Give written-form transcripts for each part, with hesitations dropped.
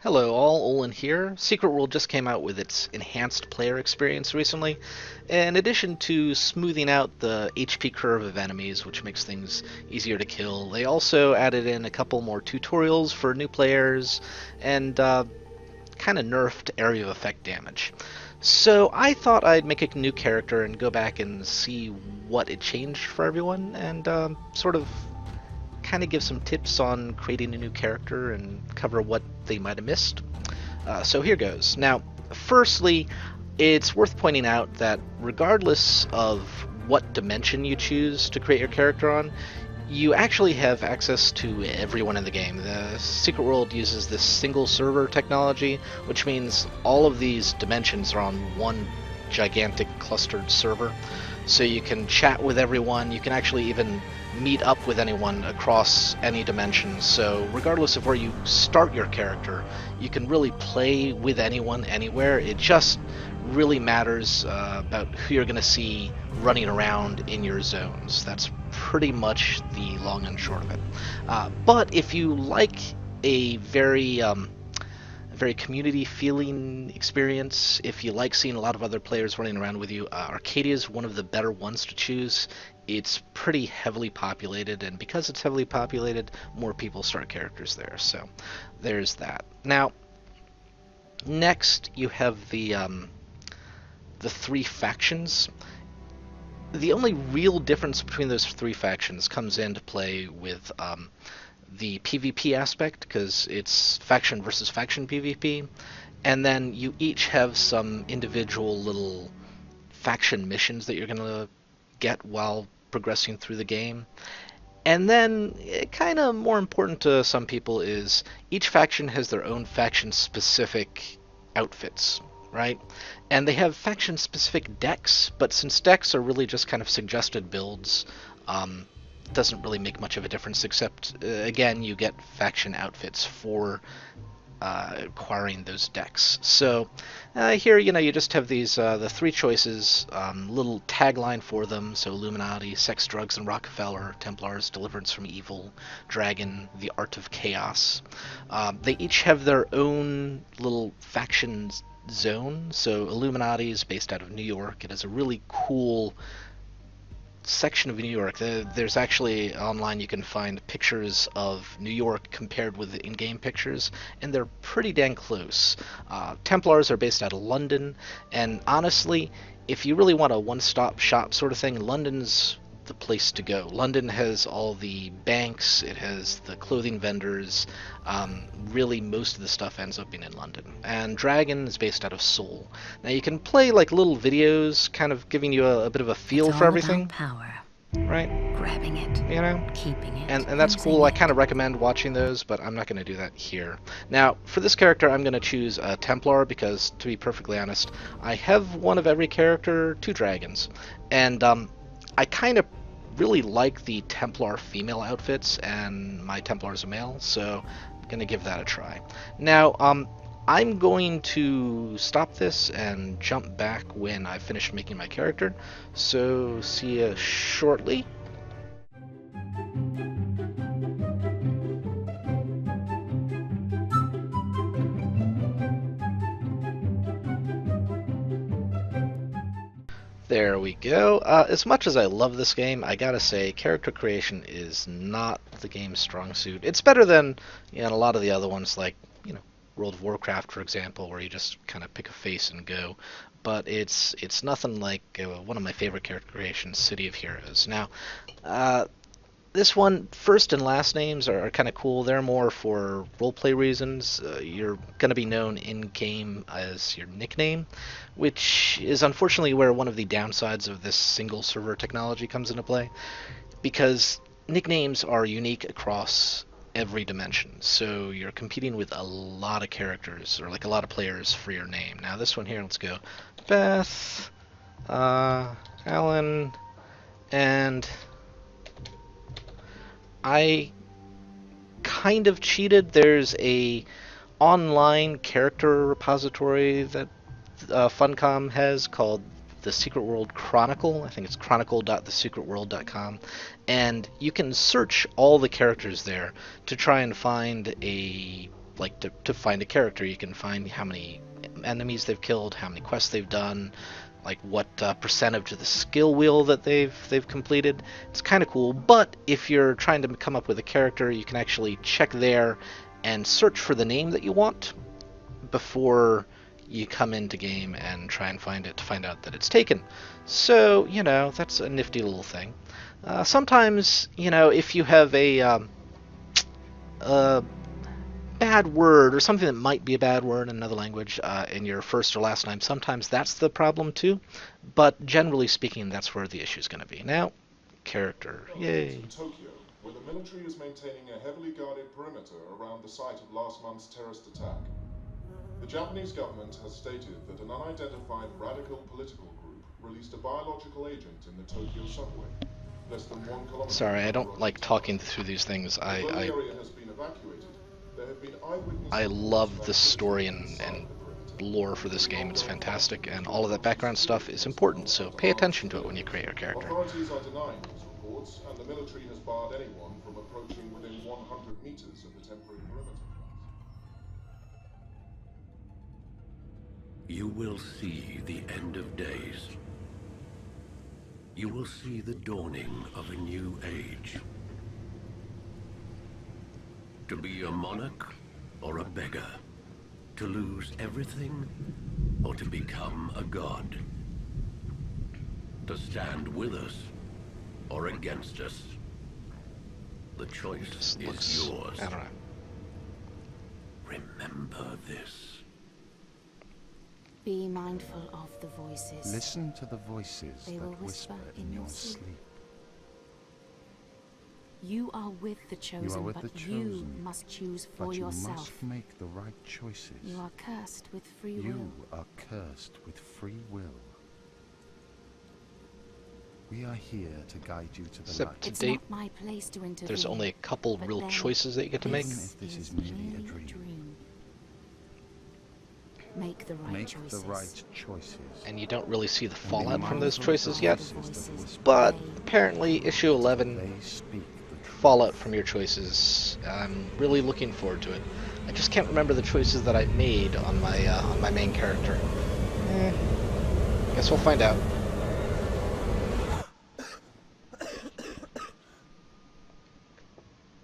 Hello all, Olin here. Secret World just came out with its enhanced player experience recently. In addition to smoothing out the HP curve of enemies, which makes things easier to kill, they also added in a couple more tutorials for new players and kind of nerfed area of effect damage. So I thought I'd make a new character and go back and see what it changed for everyone and sort of kind of give some tips on creating a new character and cover what they might have missed. So here goes. Now, firstly, it's worth pointing out that regardless of what dimension you choose to create your character on, you actually have access to everyone in the game. The Secret World uses this single server technology, which means all of these dimensions are on one gigantic clustered server. So you can chat with everyone, you can actually even meet up with anyone across any dimension. So regardless of where you start your character, you can really play with anyone anywhere. It just really matters about who you're going to see running around in your zones. That's pretty much the long and short of it. But if you like a very community feeling experience, if you like seeing a lot of other players running around with you, Arcadia is one of the better ones to choose. It's pretty heavily populated, and because it's heavily populated, more people start characters there. So there's that. Now, next you have the three factions. The only real difference between those three factions comes into play with the PvP aspect, because it's faction versus faction PvP, and then you each have some individual little faction missions that you're going to get while progressing through the game. And then, kind of more important to some people, is each faction has their own faction specific outfits, right? And they have faction specific decks, but since decks are really just kind of suggested builds, doesn't really make much of a difference, except again, you get faction outfits for acquiring those decks. So here, you just have these the three choices, little tagline for them. So Illuminati, Sex, Drugs, and Rockefeller, Templars, Deliverance from Evil, Dragon, The Art of Chaos. They each have their own little faction zone. So Illuminati is based out of New York. It has a really cool section of New York. There's actually online you can find pictures of New York compared with the in-game pictures, and they're pretty dang close. Templars are based out of London, and honestly, if you really want a one-stop shop sort of thing, London's the place to go. London has all the banks, it has the clothing vendors. Really, most of the stuff ends up being in London. And Dragon is based out of Seoul. Now you can play like little videos, kind of giving you a bit of a feel for everything. It's all about power. Right? Grabbing it, keeping it, And that's cool. I kind of recommend watching those, but I'm not going to do that here. Now, for this character, I'm going to choose a Templar because, to be perfectly honest, I have one of every character, two dragons. And I kind of really like the Templar female outfits, and my Templars are male, so I'm going to give that a try. Now, I'm going to stop this and jump back when I've finished making my character, so see you shortly. There we go. As much as I love this game, I gotta say, character creation is not the game's strong suit. It's better than a lot of the other ones, like World of Warcraft, for example, where you just kind of pick a face and go. But it's nothing like one of my favorite character creations, City of Heroes. Now, this one, first and last names are kind of cool. They're more for roleplay reasons. You're going to be known in-game as your nickname, which is unfortunately where one of the downsides of this single server technology comes into play, because nicknames are unique across every dimension. So you're competing with a lot of characters, or like a lot of players for your name. Now this one here, let's go. Beth, Alan, and I kind of cheated. There's a online character repository that Funcom has called the Secret World Chronicle. I think it's chronicle.thesecretworld.com, and you can search all the characters there to try and find a like to find a character. You can find how many enemies they've killed, how many quests they've done, like what percentage of the skill wheel that they've completed. It's kind of cool. But if you're trying to come up with a character, you can actually check there and search for the name that you want before you come into game and try and find it to find out that it's taken. So, that's a nifty little thing. Sometimes, if you have a bad word or something that might be a bad word in another language in your first or last name, sometimes that's the problem too. But generally speaking, that's where the issue is going to be. Now, character. Yay. Tokyo, where the military is maintaining a heavily guarded perimeter around the site of last month's terrorist attack. The Japanese government has stated that an unidentified radical political group released a biological agent in the Tokyo subway, less than 1 kilometer. Sorry, I don't like talking through these things. Although the area has been evacuated, there have been eyewitness I love the reports story about and the lore for this game. It's fantastic, and all of that background stuff is important, so pay attention to it when you create your character. Authorities are denying these reports, and the military has barred anyone from approaching within 100 meters of the temporary perimeter. You will see the end of days. You will see the dawning of a new age. To be a monarch or a beggar. To lose everything or to become a god. To stand with us or against us. The choice is yours. I don't know. Remember this. Be mindful of the voices. Listen to the voices They will that whisper whisper in in your your sleep. sleep. You are with the chosen, with but the you chosen, must choose But for you yourself. must make the right choices. You are cursed with free You will. are cursed with free will. We are here to guide you to the Except light. to It's date, not my place to intervene. there's only a couple but real then choices that you get to make. Even if this is merely a dream. Make the right Make choices. the right choices. And you don't really see the fallout from mindful those of choices the yet. voices that whisper. But apparently, issue 11, They speak the truth. fallout from your choices. I'm really looking forward to it. I just can't remember the choices that I made on my main character. Guess we'll find out.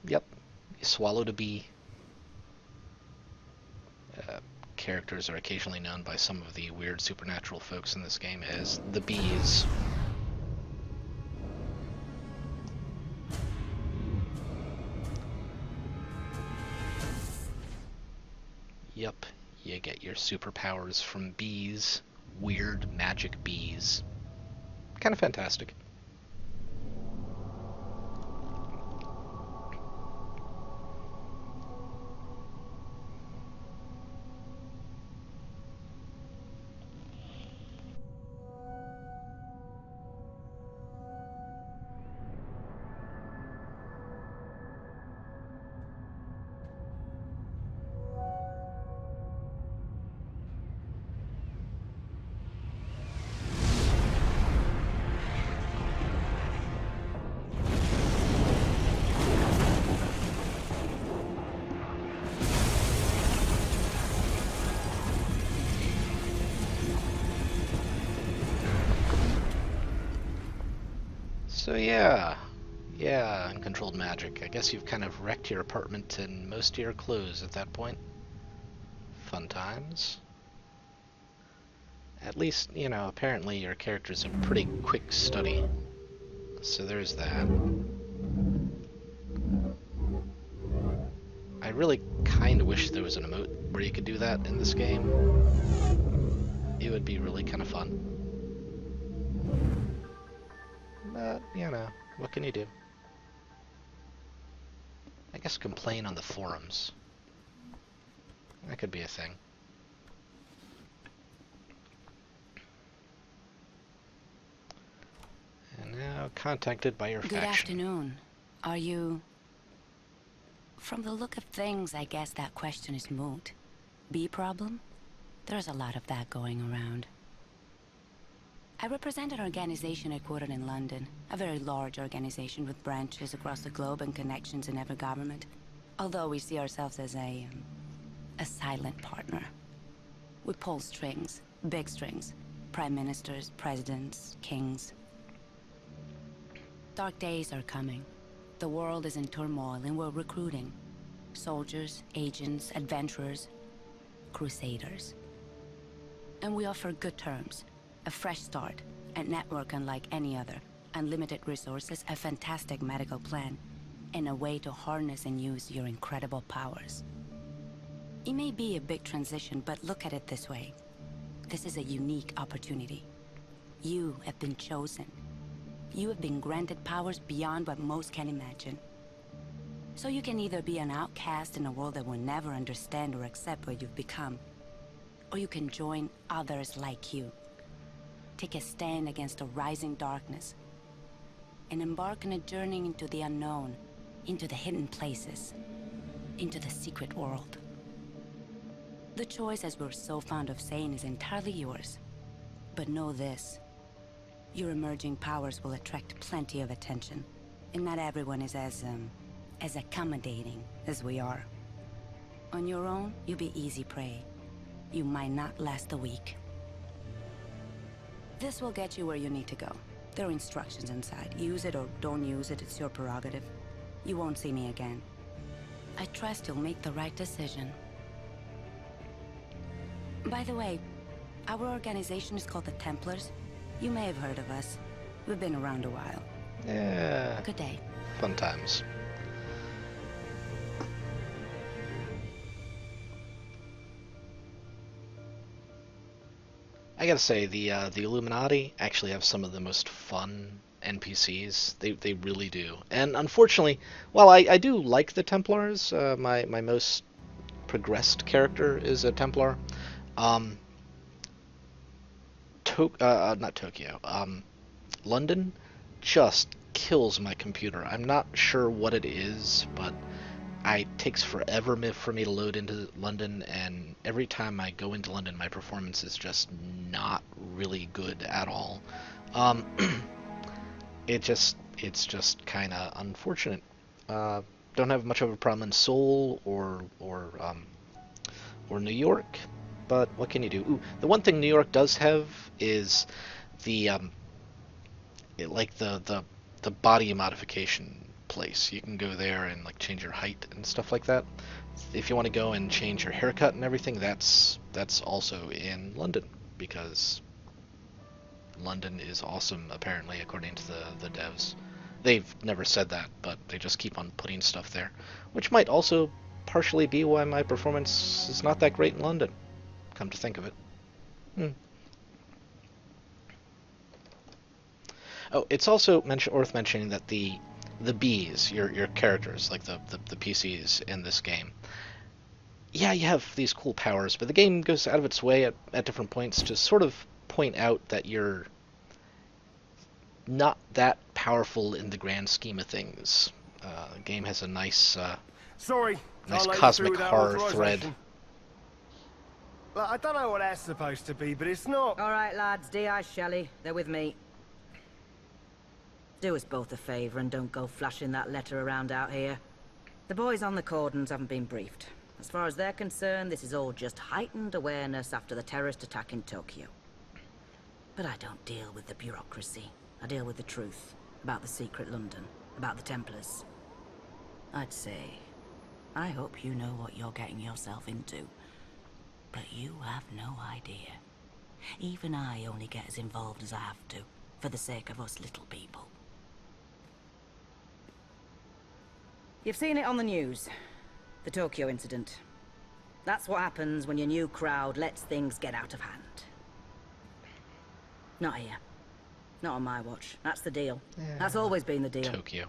Yep, you swallowed a bee. Characters are occasionally known by some of the weird supernatural folks in this game as the bees. Yep, you get your superpowers from bees. Weird magic bees. Kind of fantastic. So yeah, uncontrolled magic. I guess you've kind of wrecked your apartment and most of your clothes at that point. Fun times. At least, apparently your character's a pretty quick study. So there's that. I really kind of wish there was an emote where you could do that in this game. It would be really kind of fun. But, what can you do? I guess complain on the forums. That could be a thing. And now contacted by your Good faction. afternoon. Are you... From the look of things, I guess that question is moot. Bee problem? There's a lot of that going around. I represent an organization headquartered in London. A very large organization with branches across the globe and connections in every government. Although we see ourselves as a A silent partner. We pull strings, big strings. Prime ministers, presidents, kings. Dark days are coming. The world is in turmoil and we're recruiting. Soldiers, agents, adventurers, crusaders. And we offer good terms, a fresh start, a network unlike any other, unlimited resources, a fantastic medical plan, and a way to harness and use your incredible powers. It may be a big transition, but look at it this way. This is a unique opportunity. You have been chosen. You have been granted powers beyond what most can imagine. So you can either be an outcast in a world that will never understand or accept what you've become, or you can join others like you. Take a stand against a rising darkness, and embark on a journey into the unknown, into the hidden places, into the secret world. The choice, as we're so fond of saying, is entirely yours. But know this. Your emerging powers will attract plenty of attention, and not everyone is as accommodating as we are. On your own, you'll be easy prey. You might not last a week. This will get you where you need to go. There are instructions inside. Use it or don't use it, it's your prerogative. You won't see me again. I trust you'll make the right decision. By the way, our organization is called the Templars. You may have heard of us. We've been around a while. Yeah. Good day. Fun times. I gotta say, the Illuminati actually have some of the most fun NPCs. They really do. And unfortunately, while I do like the Templars, my most progressed character is a Templar. Not Tokyo. London just kills my computer. I'm not sure what it is, but it takes forever for me to load into London, and every time I go into London, my performance is just not really good at all. It's just kind of unfortunate. Don't have much of a problem in Seoul or New York, but what can you do? Ooh, the one thing New York does have is the the body modification place. You can go there and like change your height and stuff like that. If you want to go and change your haircut and everything, that's also in London, because London is awesome, apparently, according to the devs. They've never said that, but they just keep on putting stuff there, which might also partially be why my performance is not that great in London, come to think of it. Oh, it's also worth mentioning that the bees, your characters, like the PCs in this game, yeah, you have these cool powers, but the game goes out of its way at different points to sort of point out that you're not that powerful in the grand scheme of things. The game has a nice nice cosmic horror thread. Well, I don't know what that's supposed to be, but it's not. All right, lads, D.I. Shelley, they're with me. Do us both a favour and don't go flashing that letter around out here. The boys on the cordons haven't been briefed. As far as they're concerned, this is all just heightened awareness after the terrorist attack in Tokyo. But I don't deal with the bureaucracy. I deal with the truth about the secret London, about the Templars. I'd say, I hope you know what you're getting yourself into. But you have no idea. Even I only get as involved as I have to, for the sake of us little people. You've seen it on the news. The Tokyo incident. That's what happens when your new crowd lets things get out of hand. Not here. Not on my watch. That's the deal. Yeah. That's always been the deal. Tokyo.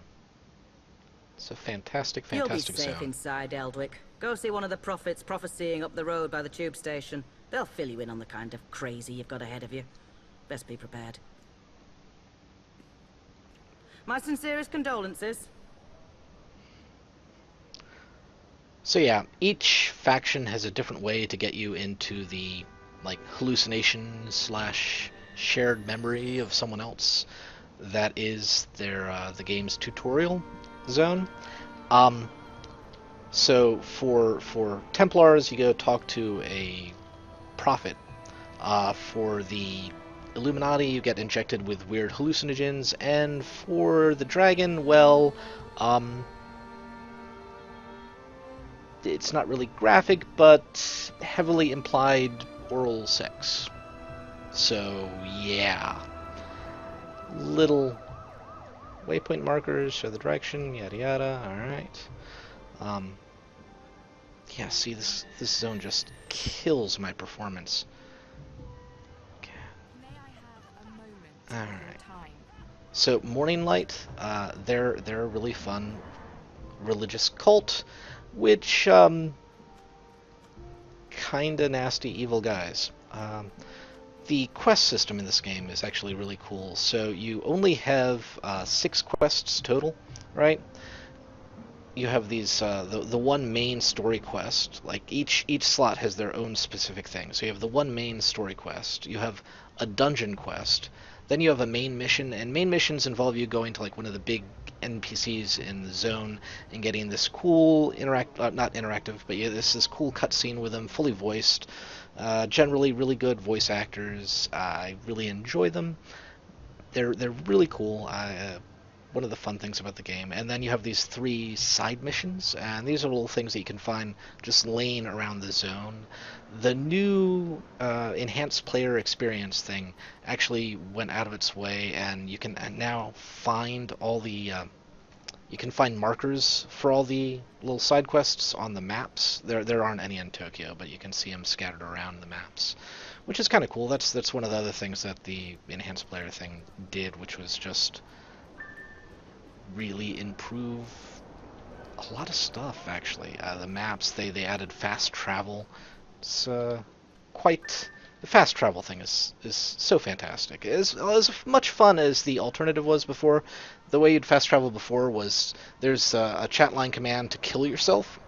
It's a fantastic You'll be safe zone. inside, Eldwick. Go see one of the prophets prophesying up the road by the tube station. They'll fill you in on the kind of crazy you've got ahead of you. Best be prepared. My sincerest condolences. So yeah, each faction has a different way to get you into the like hallucination / shared memory of someone else. That is their the game's tutorial zone. So for Templars, you go talk to a prophet. For the Illuminati, you get injected with weird hallucinogens, and for the dragon, well, it's not really graphic, but heavily implied oral sex. So yeah, little waypoint markers show the direction, yada yada. All right. Yeah, see, this zone just kills my performance. All right. So Morning Light, they're a really fun religious cult, which kinda nasty evil guys. The quest system in this game is actually really cool. So you only have 6 quests total, right? You have these the one main story quest. Like each slot has their own specific thing. So you have the one main story quest. You have a dungeon quest. Then you have a main mission, and main missions involve you going to like one of the big NPCs in the zone and getting this cool not interactive, but yeah, this cool cutscene with them, fully voiced. Generally, really good voice actors. I really enjoy them. They're really cool. One of the fun things about the game. And then you have these 3 side missions, and these are little things that you can find just laying around the zone. The new enhanced player experience thing actually went out of its way, and you can now find all the you can find markers for all the little side quests on the maps. There aren't any in Tokyo, but you can see them scattered around the maps, which is kind of cool. That's one of the other things that the enhanced player thing did, which was just really improve a lot of stuff. Actually, the maps, they added fast travel. It's quite the fast travel thing is so fantastic. It's as much fun as the alternative was before. The way you'd fast travel before was there's a chat line command to kill yourself.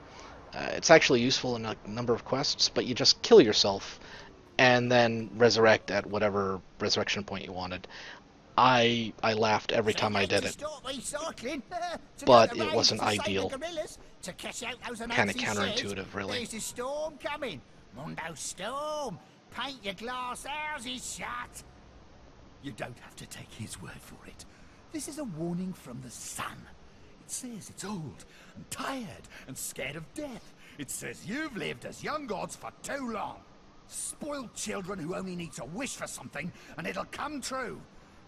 It's actually useful in a number of quests, but you just kill yourself and then resurrect at whatever resurrection point you wanted. I laughed every time I did it, but it wasn't ideal. Kind of counterintuitive, really. There's a storm coming. Mundo storm. Paint your glass houses shut. You don't have to take his word for it. This is a warning from the sun. It says it's old and tired and scared of death. It says you've lived as young gods for too long. Spoiled children who only need to wish for something and it'll come true.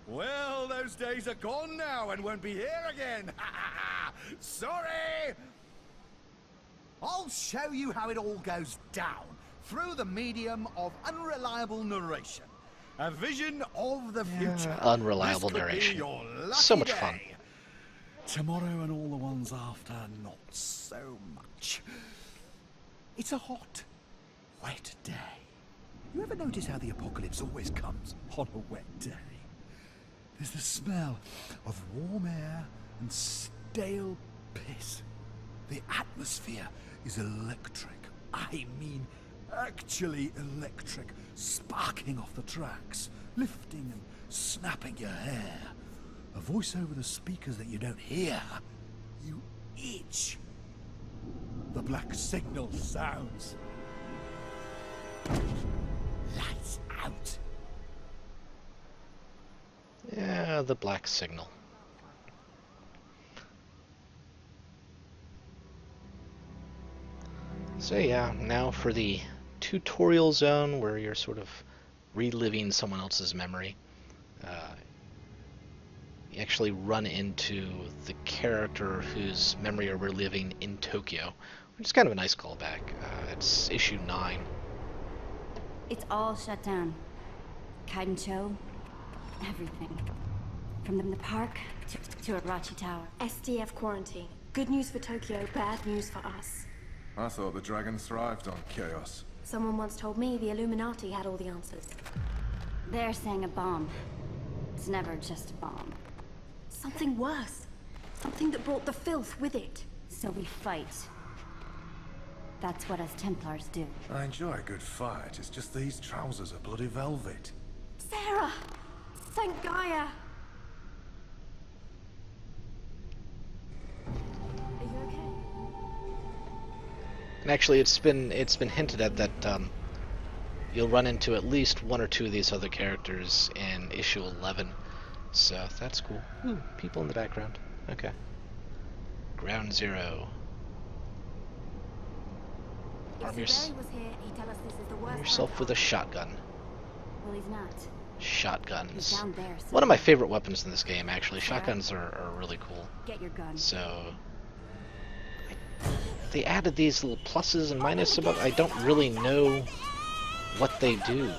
Well, those days are gone now and won't be here again. Sorry! I'll show you how it all goes down through the medium of unreliable narration. A vision of the future. Unreliable narration. So much fun. Tomorrow and all the ones after, not so much. It's a hot, wet day. You ever notice how the apocalypse always comes on a wet day? There's the smell of warm air and stale piss. The atmosphere is electric. I mean, actually electric. Sparking off the tracks, lifting and snapping your hair. A voice over the speakers that you don't hear. You itch. The black signal sounds. Lights out. Yeah, the black signal. So yeah, now for the tutorial zone where you're sort of reliving someone else's memory. You actually run into the character whose memory you're reliving in Tokyo, which is kind of a nice callback. It's issue 9. It's all shut down. Kaidencho, everything. From the park to Arachi Tower. SDF quarantine. Good news for Tokyo, bad news for us. I thought the dragon thrived on chaos. Someone once told me the Illuminati had all the answers. They're saying a bomb. It's never just a bomb. Something worse. Something that brought the filth with it. So we fight. That's what us Templars do. I enjoy a good fight, it's just these trousers are bloody velvet. Sarah! Thank Gaia! Are you okay? And actually, it's been hinted at that you'll run into at least one or two of these other characters in issue 11. So that's cool. Ooh, people in the background. Okay. Ground Zero. Arm yourself with a shotgun. Well, he's not. Shotguns. Down there, One of my favorite weapons in this game, actually. Shotguns are really cool. Get your gun. So they added these little pluses and minuses above. I don't really know what they do.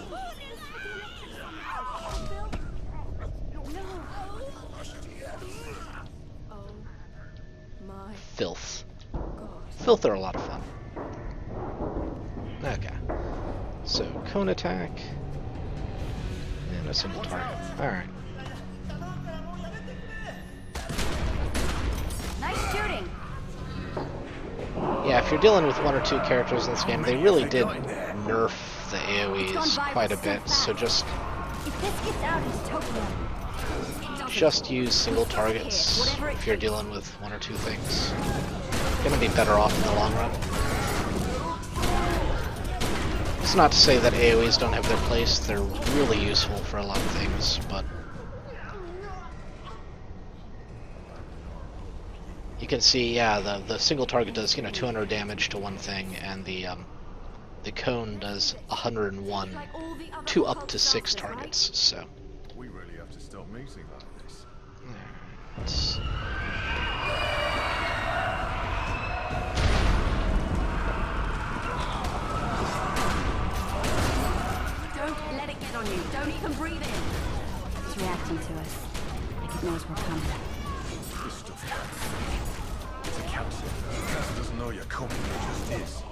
Filth. Filth are a lot of fun. Okay. So, cone attack. And a single target. Alright. Nice shooting. Yeah, if you're dealing with one or two characters in this game, they really did nerf the AoEs quite a bit, so just use single targets if you're dealing with one or two things. Gonna be better off in the long run. It's not to say that AoEs don't have their place, they're really useful for a lot of things, but you can see, yeah, the single target does, 200 damage to one thing, and the cone does 101 to up to 6 targets, so. We really have to stop meeting like this. Let's... Don't let it get on you. Don't even breathe in. It's reacting to us. Like it knows we're coming. This stuff counts. It's a cancer. Cancer doesn't know you're coming, it just is.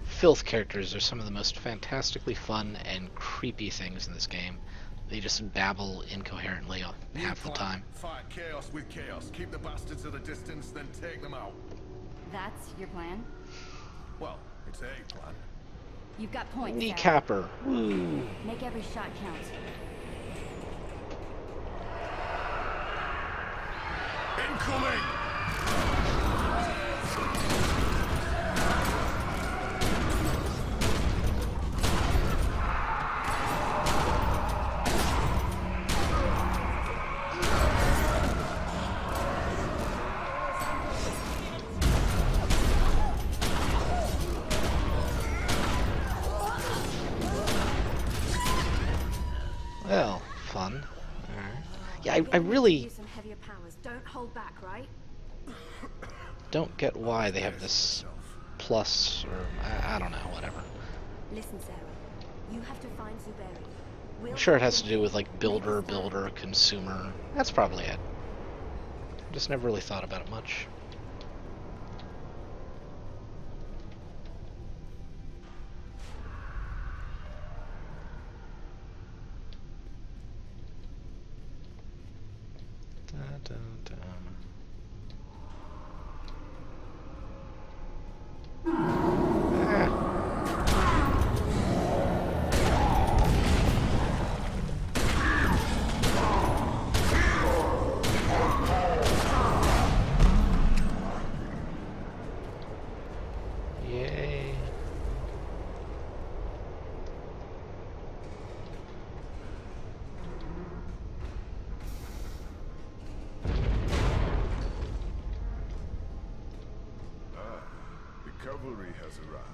Filth characters are some of the most fantastically fun and creepy things in this game. They just babble incoherently half the time. Fight chaos with chaos. Keep the bastards at a distance, then take them out. That's your plan? Well, it's a plan. You've got points, Sarah. Kneecapper. Woo. Make every shot count. Incoming! Well, fun. Alright. Yeah, I really Don't hold back, right? don't get why they have this plus, or I don't know, whatever. Listen, Sarah. You have to find Zuberi. I'm sure it has to do with like builder, consumer. That's probably it. Just never really thought about it much. Yay. The cavalry has arrived.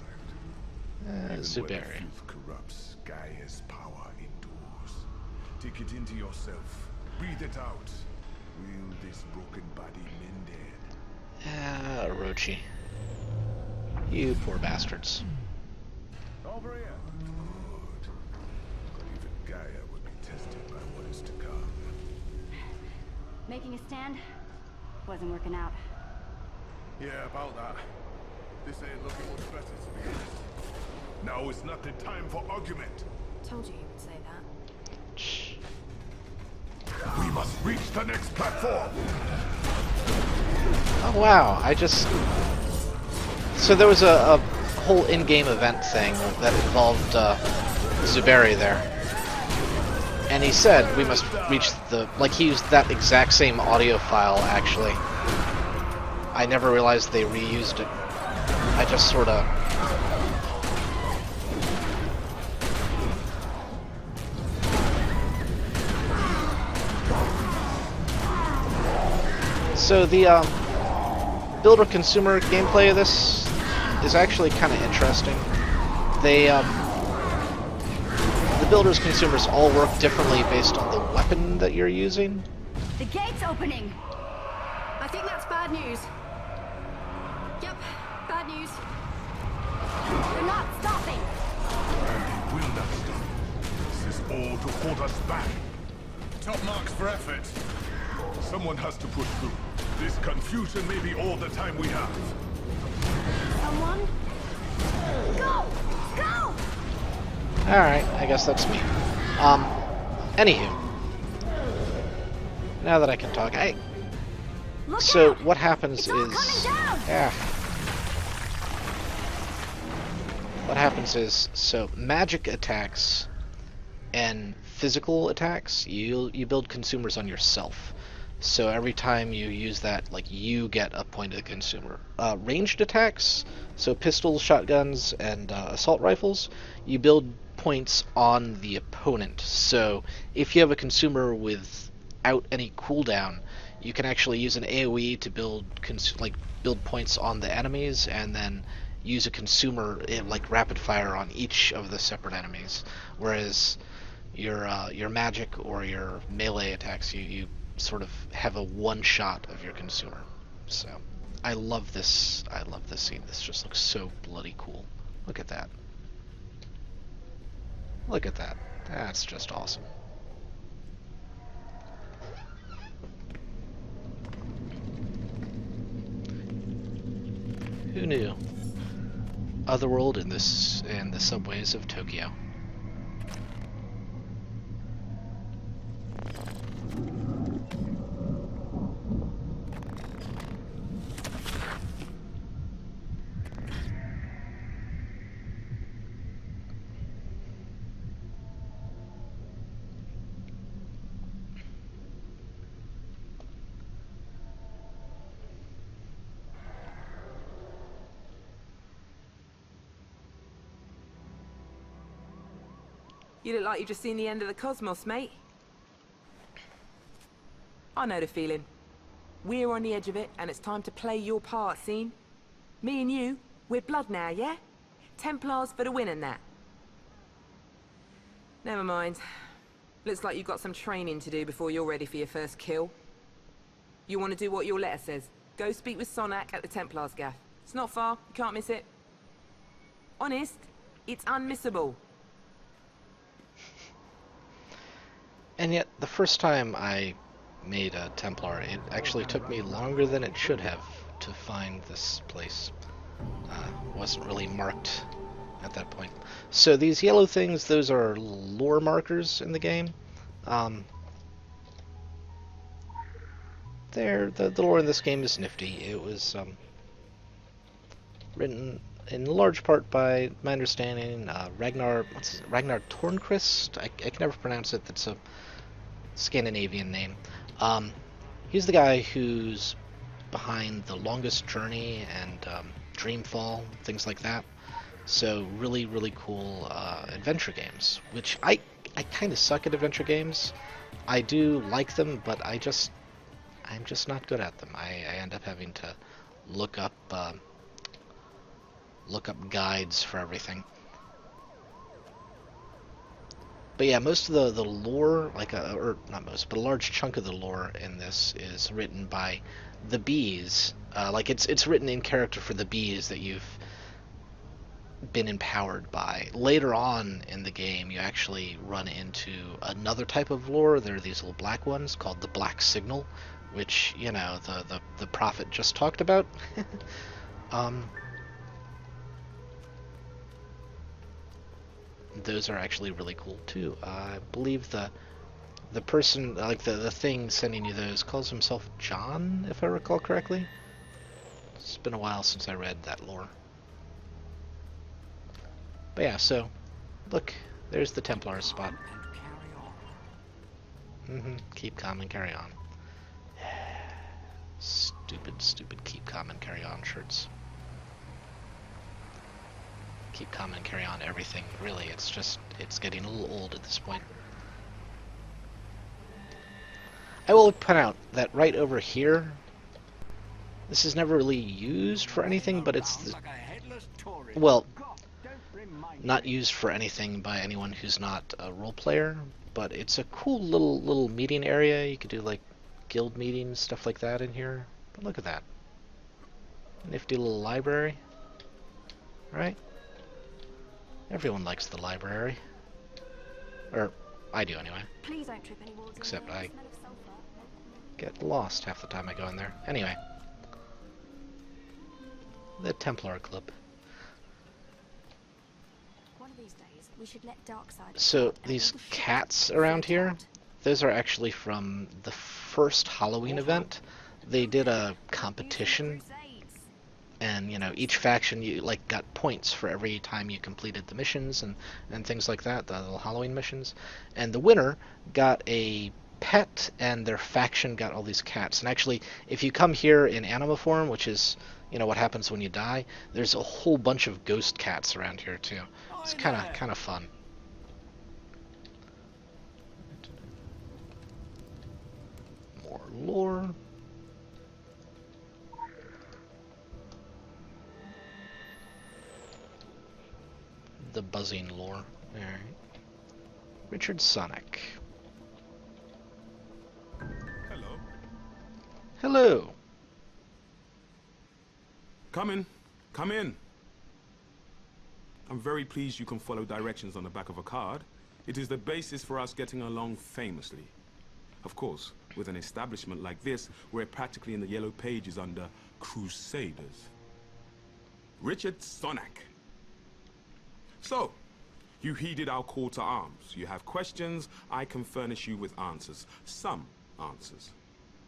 Zuberi. Truth corrupts, Gaia's power endures. Take it into yourself. Breathe it out. Will this broken body mended? Orochi. You poor bastards. Over here. Good. But even Gaia would be tested by what is to come. Making a stand wasn't working out. Yeah, about that. This ain't looking much better, to be honest. Now is not the time for argument. Told you he would say that. We must reach the next platform. Oh wow, so there was a whole in-game event thing that involved Zuberi there. And he said we must reach the... Like, he used that exact same audio file, actually. I never realized they reused it. I just sort of... So the builder-consumer gameplay of this is actually kind of interesting. They, the builders consumers all work differently based on the weapon that you're using. The gate's opening. I think that's bad news. Yep, bad news. They're not stopping. And he will not stop. This is all to hold us back. Top marks for effort. Someone has to push through. This confusion may be all the time we have. Someone? Go! Go! Alright, I guess that's me. Anywho. Now that I can talk, so what happens is... Yeah. What happens is, so magic attacks and physical attacks, you build consumers on yourself. So every time you use that, like, you get a point of the consumer. Ranged attacks, so pistols, shotguns, and assault rifles, you build points on the opponent. So if you have a consumer without any cooldown, you can actually use an AoE to build points on the enemies, and then use a consumer like rapid fire on each of the separate enemies. Whereas your magic or your melee attacks, you sort of have a one shot of your consumer. So I love this. I love this scene. This just looks so bloody cool. Look at that. Look at that. That's just awesome. Who knew? Otherworld in the subways of Tokyo. You look like you've just seen the end of the cosmos, mate. I know the feeling. We're on the edge of it, and it's time to play your part, seen? Me and you, we're blood now, yeah? Templars for the win and that. Never mind. Looks like you've got some training to do before you're ready for your first kill. You want to do what your letter says. Go speak with Sonak at the Templars gaff. It's not far, you can't miss it. Honest, it's unmissable. And yet, the first time I made a Templar, it actually took me longer than it should have to find this place. Wasn't really marked at that point. So these yellow things, those are lore markers in the game. The lore in this game is nifty. It was written in large part by, my understanding, Ragnar Tornquist. I can never pronounce it. That's a Scandinavian name. He's the guy who's behind The Longest Journey and Dreamfall, things like that. So really, really cool adventure games, which I kind of suck at adventure games. I do like them, but I'm just not good at them. I end up having to look up guides for everything. But yeah, most of the lore, or not most, but a large chunk of the lore in this is written by the bees. It's written in character for the bees that you've been empowered by. Later on in the game, you actually run into another type of lore. There are these little black ones called the Black Signal, which, you know, the prophet just talked about. Those are actually really cool too. I believe the person, like the thing sending you those, calls himself John, if I recall correctly. It's been a while since I read that lore. But yeah, so look, there's the Templar spot. Keep calm and carry on. Stupid keep calm and carry on shirts. Keep calm and carry on everything. Really, it's getting a little old at this point. I will point out that right over here, this is never really used for anything, but it's, well, not used for anything by anyone who's not a role player, but it's a cool little meeting area. You could do like guild meetings, stuff like that in here. But look at that. Nifty little library. Right? Everyone likes the library. Or, I do anyway. Please don't trip any walls. Except I get lost half the time I go in there. Anyway. The Templar Club. One of these days, we should let Darkseid. So, these cats around here, those are actually from the first Halloween event. They did a competition, and you know, each faction you like got points for every time you completed the missions and things like that, the little Halloween missions. And the winner got a pet, and their faction got all these cats. And actually, if you come here in anima form, which is, you know, what happens when you die, there's a whole bunch of ghost cats around here too. It's kind of fun. More lore. The buzzing lore. Alright. Richard Sonic. Hello. Hello. Come in. Come in. I'm very pleased you can follow directions on the back of a card. It is the basis for us getting along famously. Of course, with an establishment like this, we're practically in the yellow pages under Crusaders. Richard Sonic. So, you heeded our call to arms. You have questions, I can furnish you with answers. Some answers.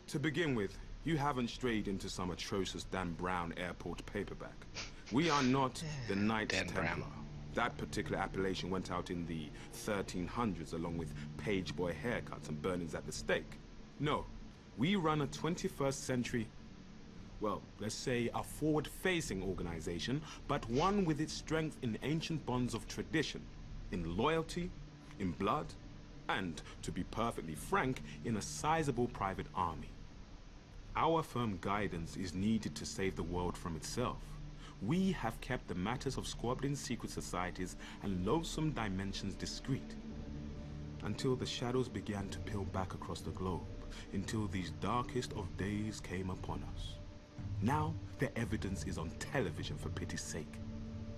To begin with, you haven't strayed into some atrocious Dan Brown airport paperback. We are not the Knights Templar. That particular appellation went out in the 1300s along with page boy haircuts and burnings at the stake. No, we run a 21st century, well, let's say a forward-facing organization, but one with its strength in ancient bonds of tradition, in loyalty, in blood, and, to be perfectly frank, in a sizable private army. Our firm guidance is needed to save the world from itself. We have kept the matters of squabbling secret societies and loathsome dimensions discreet, until the shadows began to peel back across the globe, until these darkest of days came upon us. Now, the evidence is on television, for pity's sake.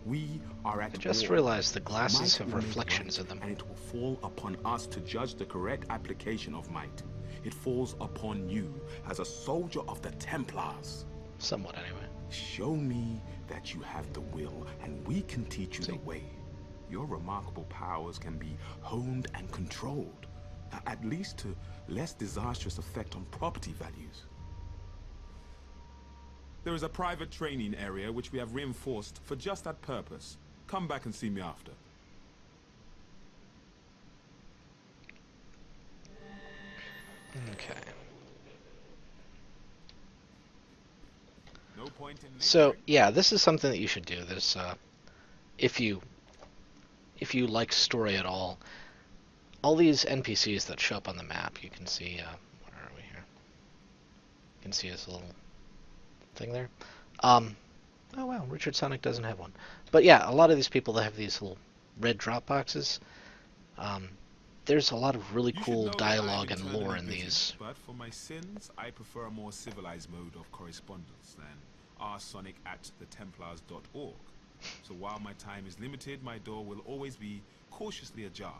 We are at I just war. realized the glasses Might have will make reflections right, in them. And it will fall upon us to judge the correct application of might. It falls upon you as a soldier of the Templars. Somewhat, anyway. Show me that you have the will, and we can teach you the way. Your remarkable powers can be honed and controlled, at least to less disastrous effect on property values. There is a private training area which we have reinforced for just that purpose. Come back and see me after. Okay. No point in So yeah, this is something that you should do. There's if you like story at all these NPCs that show up on the map, you can see where are we here? You can see this little thing there. Oh wow, Richard Sonic doesn't have one. But yeah, a lot of these people that have these little red drop boxes, there's a lot of really cool dialogue and lore in these. But for my sins, I prefer a more civilized mode of correspondence than rsonic@thetemplars.org. So while my time is limited, my door will always be cautiously ajar.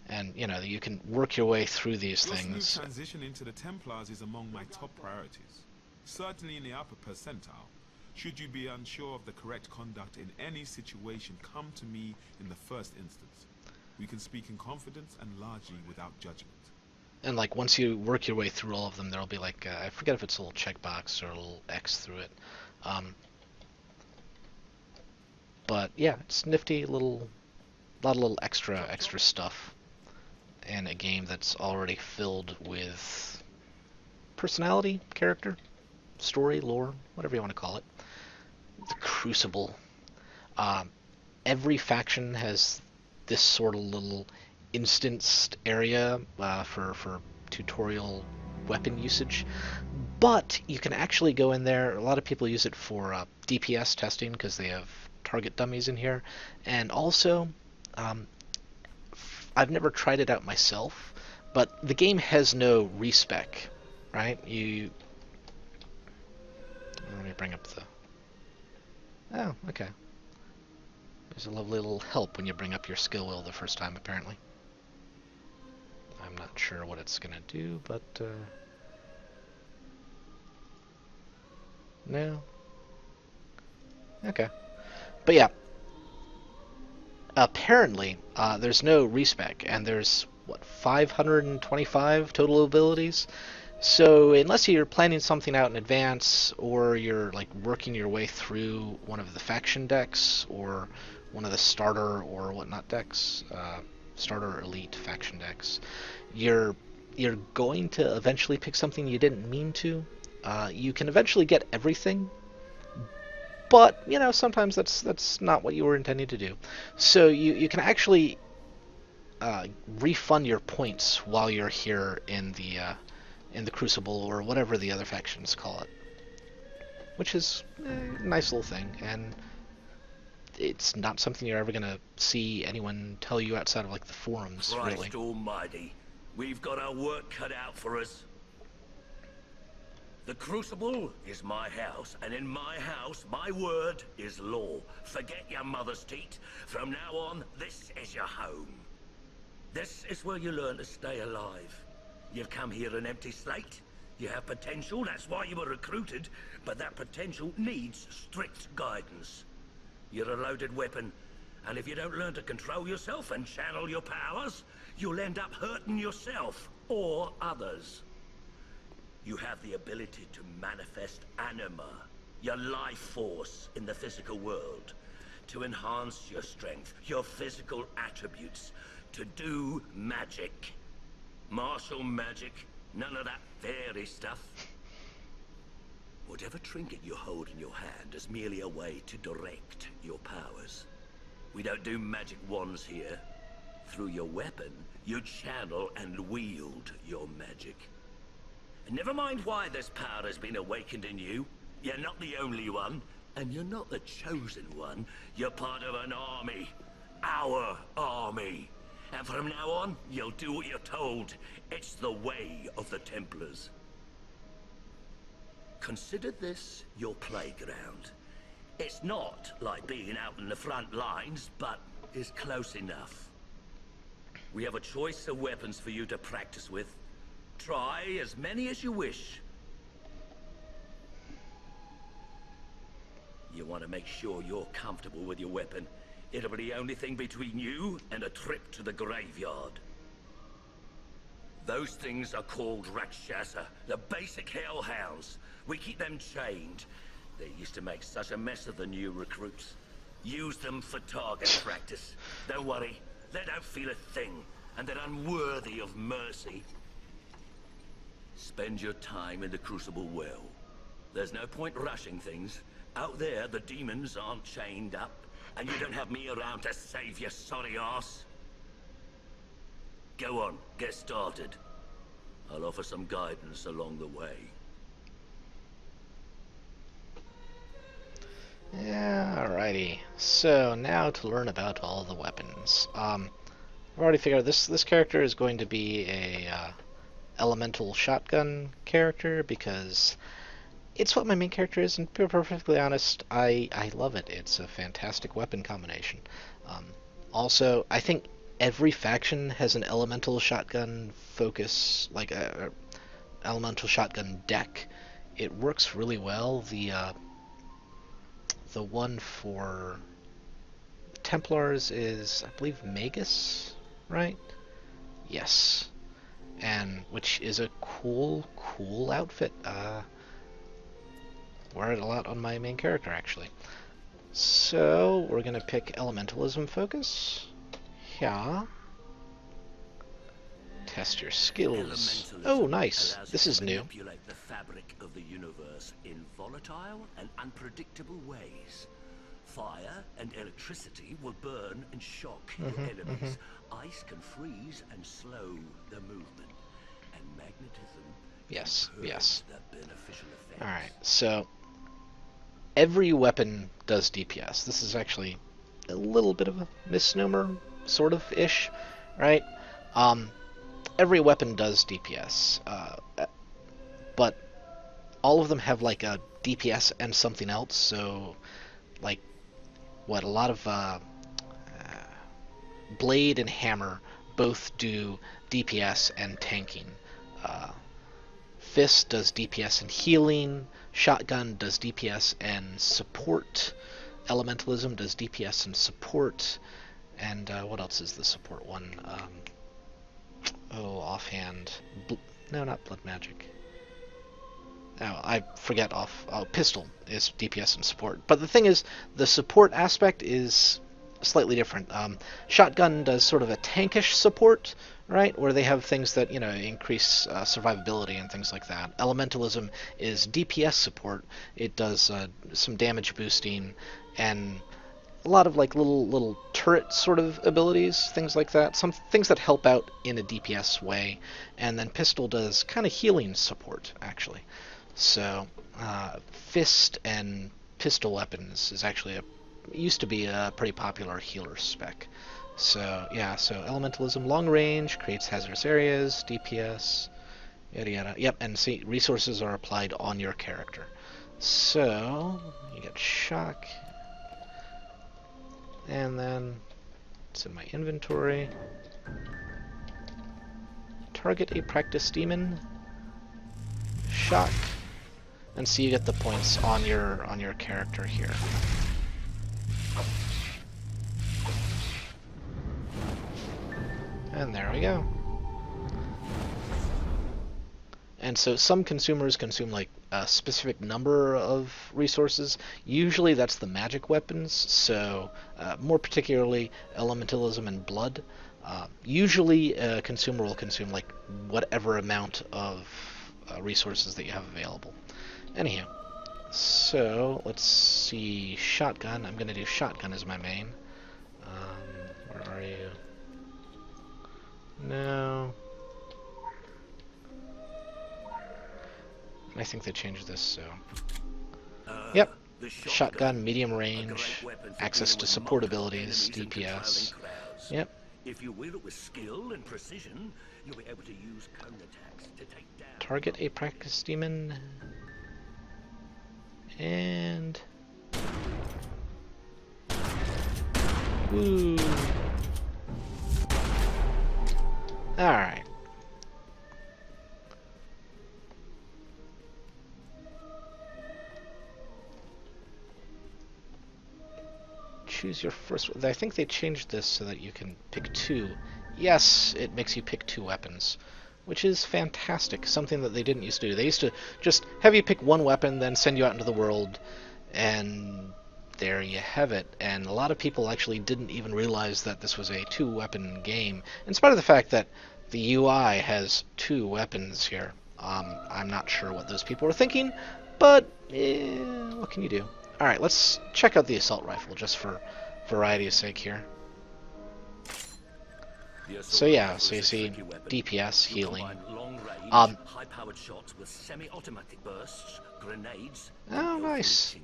And you know, you can work your way through these Your things. smooth transition into the Templars is among my top priorities. Certainly in the upper percentile. Should you be unsure of the correct conduct in any situation, come to me in the first instance. We can speak in confidence and largely without judgment. And like once you work your way through all of them, there'll be like I forget if it's a little checkbox or a little X through it. But yeah, it's nifty lot of little extra stuff, and a game that's already filled with personality, character. story, lore, whatever you want to call it. The Crucible. Every faction has this sort of little instanced area for tutorial weapon usage, but you can actually go in there. A lot of people use it for DPS testing because they have target dummies in here, and also I've never tried it out myself, but the game has no respec, right? Let me bring up the... Oh, okay. There's a lovely little help when you bring up your skill wheel the first time, apparently. I'm not sure what it's gonna do, but no. Okay. But yeah, apparently there's no respec, and there's what, 525 total abilities. So unless you're planning something out in advance, or you're like working your way through one of the faction decks, or one of the starter or whatnot decks, starter elite faction decks, you're going to eventually pick something you didn't mean to. You can eventually get everything, but you know, sometimes that's not what you were intending to do. So you can actually refund your points while you're here in the Crucible, or whatever the other factions call it, which is a nice little thing, and it's not something you're ever gonna see anyone tell you outside of like the forums, really. Christ almighty, we've got our work cut out for us. The Crucible is my house, and in my house, my word is law. Forget your mother's teat. From now on, this is your home. This is where you learn to stay alive. You've come here an empty slate. You have potential, that's why you were recruited, but that potential needs strict guidance. You're a loaded weapon, and if you don't learn to control yourself and channel your powers, you'll end up hurting yourself or others. You have the ability to manifest anima, your life force in the physical world, to enhance your strength, your physical attributes, to do magic. Martial magic, none of that fairy stuff. Whatever trinket you hold in your hand is merely a way to direct your powers. We don't do magic wands here. Through your weapon, you channel and wield your magic. And never mind why this power has been awakened in you. You're not the only one, and you're not the chosen one. You're part of an army. Our army. And from now on, you'll do what you're told. It's the way of the Templars. Consider this your playground. It's not like being out in the front lines, but is close enough. We have a choice of weapons for you to practice with. Try as many as you wish. You want to make sure you're comfortable with your weapon. It'll be the only thing between you and a trip to the graveyard. Those things are called Rakshasa, the basic hellhounds. We keep them chained. They used to make such a mess of the new recruits. Use them for target practice. Don't worry, they don't feel a thing, and they're unworthy of mercy. Spend your time in the Crucible well. There's no point rushing things. Out there, the demons aren't chained up, and you don't have me around to save your sorry ass. Go on, get started. I'll offer some guidance along the way. Yeah, alrighty. So now to learn about all the weapons. I've already figured this character is going to be a elemental shotgun character because it's what my main character is, and to be perfectly honest, I love it. It's a fantastic weapon combination. Also, I think every faction has an elemental shotgun focus, like a elemental shotgun deck. It works really well. The one for Templars is, I believe, Magus, right? Yes. And which is a cool outfit. Wear it a lot on my main character, actually. So we're gonna pick Elementalism focus. Yeah. Test your skills. Elementalism Oh, nice. allows This you is to new. manipulate the fabric of the universe in volatile and unpredictable ways. Fire and electricity will burn and shock your enemies. Ice can freeze and slow the movement. And magnetism Yes, can yes. the beneficial effects. Alright, so every weapon does DPS. This is actually a little bit of a misnomer, sort of ish, right? Every weapon does DPS, but all of them have like a DPS and something else. So, like, what a lot of blade and hammer both do DPS and tanking. Fist does DPS and healing. Shotgun does DPS and support. Elementalism does DPS and support. And what else is the support one? Offhand. No, not blood magic. Oh, I forget off. Oh, pistol is DPS and support. But the thing is, the support aspect is slightly different. Shotgun does sort of a tankish support, right? Where they have things that, you know, increase survivability and things like that. Elementalism is DPS support. It does some damage boosting and a lot of like little turret sort of abilities, things like that. Some things that help out in a DPS way. And then pistol does kind of healing support, actually. So fist and pistol weapons is actually used to be a pretty popular healer spec. So yeah, so elementalism, long range, creates hazardous areas, DPS, yada yada. Yep, and see, resources are applied on your character. So you get shock, and then it's in my inventory. Target a practice demon, shock, and so you get the points on your character here. And there we go. And so some consumers consume like a specific number of resources. Usually that's the magic weapons, so more particularly elementalism and blood. Usually a consumer will consume like whatever amount of resources that you have available. Anyhow, so let's see, shotgun. I'm going to do shotgun as my main. Where are you? No. I think they changed this, so... Yep. Shotgun, medium range, access to support abilities, DPS. Yep. If you wield it with skill and precision, you'll be able to use cone attacks to take down. Target a practice demon. And... Woo! Alright. Choose your first... I think they changed this so that you can pick two. Yes, it makes you pick two weapons, which is fantastic. Something that they didn't used to do. They used to just have you pick one weapon, then send you out into the world, and there you have it. And a lot of people actually didn't even realize that this was a two-weapon game, in spite of the fact that the UI has two weapons here. I'm not sure what those people were thinking, but what can you do? Alright, let's check out the assault rifle, just for variety's sake here. So yeah, so you see DPS, healing. High-powered shots with semi-automatic bursts, grenades, oh, nice.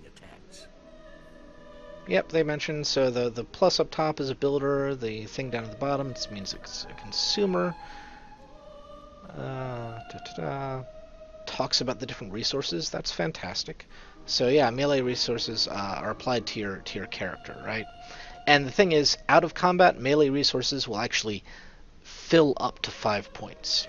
Yep, they mentioned, so the plus up top is a builder, the thing down at the bottom means it's a consumer. Talks about the different resources, that's fantastic. So yeah, melee resources are applied to your character, right? And the thing is, out of combat, melee resources will actually fill up to 5 points.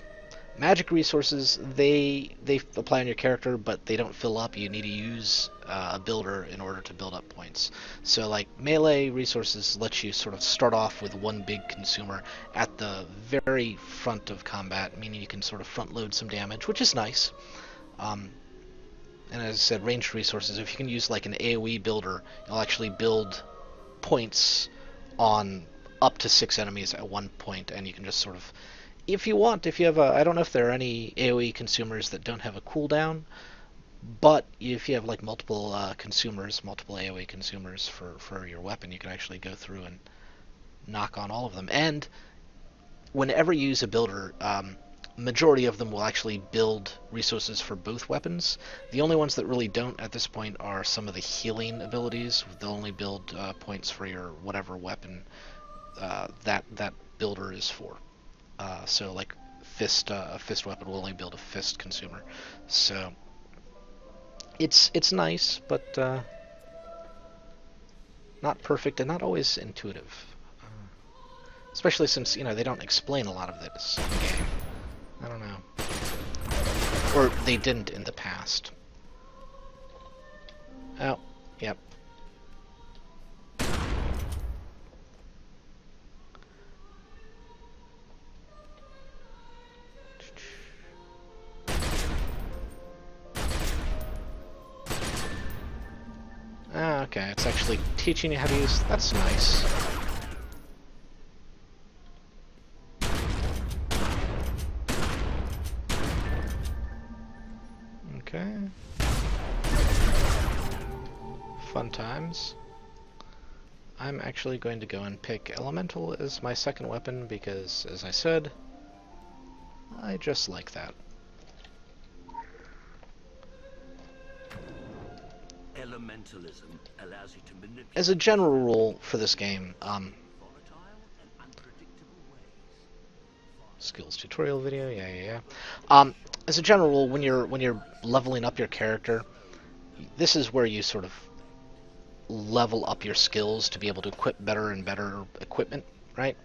Magic resources, they apply on your character, but they don't fill up. You need to use a builder in order to build up points. So like melee resources let you sort of start off with one big consumer at the very front of combat, meaning you can sort of front load some damage, which is nice. And as I said, ranged resources, if you can use like an AoE builder, you'll actually build points on up to 6 enemies at one point, and you can just sort of if you want, if you have a, I don't know if there are any AoE consumers that don't have a cooldown, but if you have like multiple consumers, multiple AoE consumers for your weapon, you can actually go through and knock on all of them. And whenever you use a builder, majority of them will actually build resources for both weapons. The only ones that really don't at this point are some of the healing abilities. They'll only build points for your whatever weapon that builder is for. So like a fist weapon will only build a fist consumer. So it's nice, but not perfect and not always intuitive. Especially since, they don't explain a lot of this in the game. I don't know. Or they didn't in the past. Oh, yep. Ah, okay, it's actually teaching you how to use... That's nice. Okay. Fun times. I'm actually going to go and pick Elemental as my second weapon because, as I said, I just like that. Elementalism allows you to manipulate. As a general rule for this game, skills tutorial video, yeah. As a general rule, when you're leveling up your character, this is where you sort of level up your skills to be able to equip better and better equipment, right?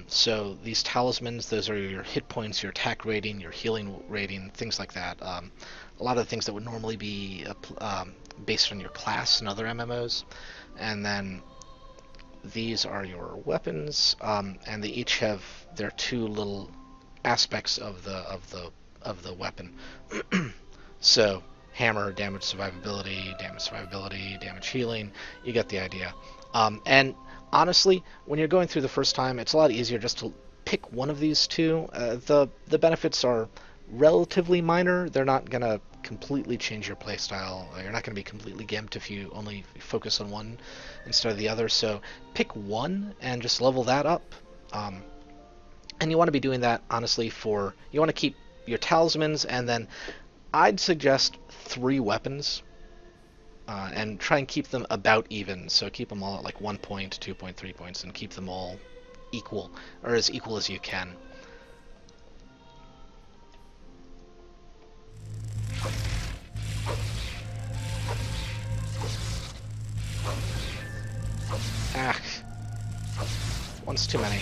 So these talismans, those are your hit points, your attack rating, your healing rating, things like that. A lot of the things that would normally be based on your class in other MMOs. And then these are your weapons, and they each have their two little aspects of the weapon. So hammer, damage survivability, damage healing. You get the idea. And honestly, when you're going through the first time, it's a lot easier just to pick one of these two. The benefits are relatively minor. They're not gonna completely change your playstyle. You're not gonna be completely gimped if you only focus on one instead of the other. So pick one and just level that up. And you want to be doing that honestly you want to keep your talismans, and then I'd suggest 3 weapons. And try and keep them about even. So keep them all at like 1 point, 2 point, 3 points, and keep them all equal, or as equal as you can. Ah, one's too many.